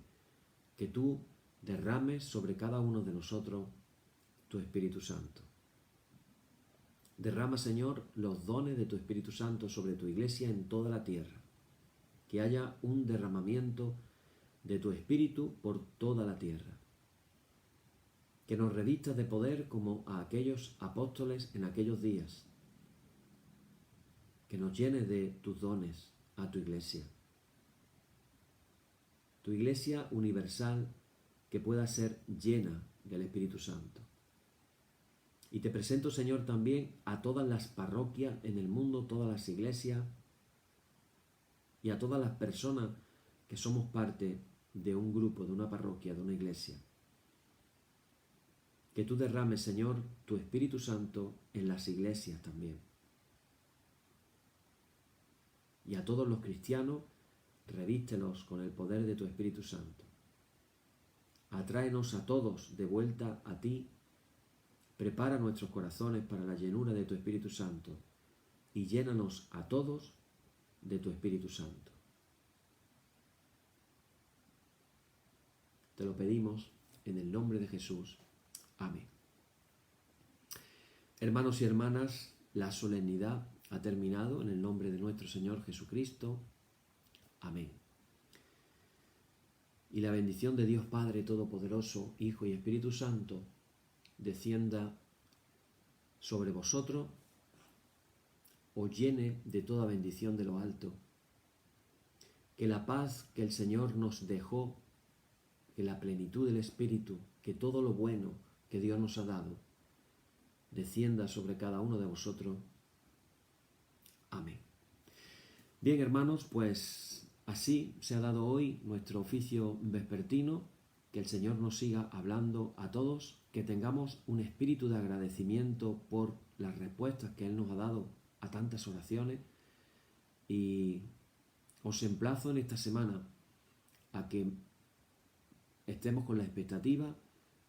que tú derrames sobre cada uno de nosotros tu Espíritu Santo. Derrama, Señor, los dones de tu Espíritu Santo sobre tu iglesia en toda la tierra. Que haya un derramamiento de tu Espíritu por toda la tierra. Que nos revistas de poder como a aquellos apóstoles en aquellos días. Que nos llenes de tus dones a tu iglesia. Tu iglesia universal que pueda ser llena del Espíritu Santo. Y te presento, Señor, también a todas las parroquias en el mundo, todas las iglesias y a todas las personas que somos parte de un grupo, de una parroquia, de una iglesia. Que tú derrames, Señor, tu Espíritu Santo en las iglesias también. Y a todos los cristianos, revístelos con el poder de tu Espíritu Santo. Atráenos a todos de vuelta a ti. Prepara nuestros corazones para la llenura de tu Espíritu Santo y llénanos a todos de tu Espíritu Santo. Te lo pedimos en el nombre de Jesús. Amén. Hermanos y hermanas, la solemnidad ha terminado en el nombre de nuestro Señor Jesucristo. Amén. Y la bendición de Dios Padre Todopoderoso, Hijo y Espíritu Santo, descienda sobre vosotros, os llene de toda bendición de lo alto. Que la paz que el Señor nos dejó, que la plenitud del Espíritu, que todo lo bueno que Dios nos ha dado, descienda sobre cada uno de vosotros. Amén. Bien, hermanos, pues así se ha dado hoy nuestro oficio vespertino. Que el Señor nos siga hablando a todos, que tengamos un espíritu de agradecimiento por las respuestas que Él nos ha dado a tantas oraciones. Y os emplazo en esta semana a que estemos con la expectativa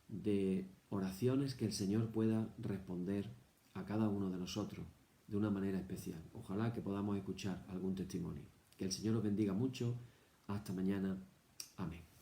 de oraciones que el Señor pueda responder a cada uno de nosotros de una manera especial. Ojalá que podamos escuchar algún testimonio. Que el Señor os bendiga mucho. Hasta mañana. Amén.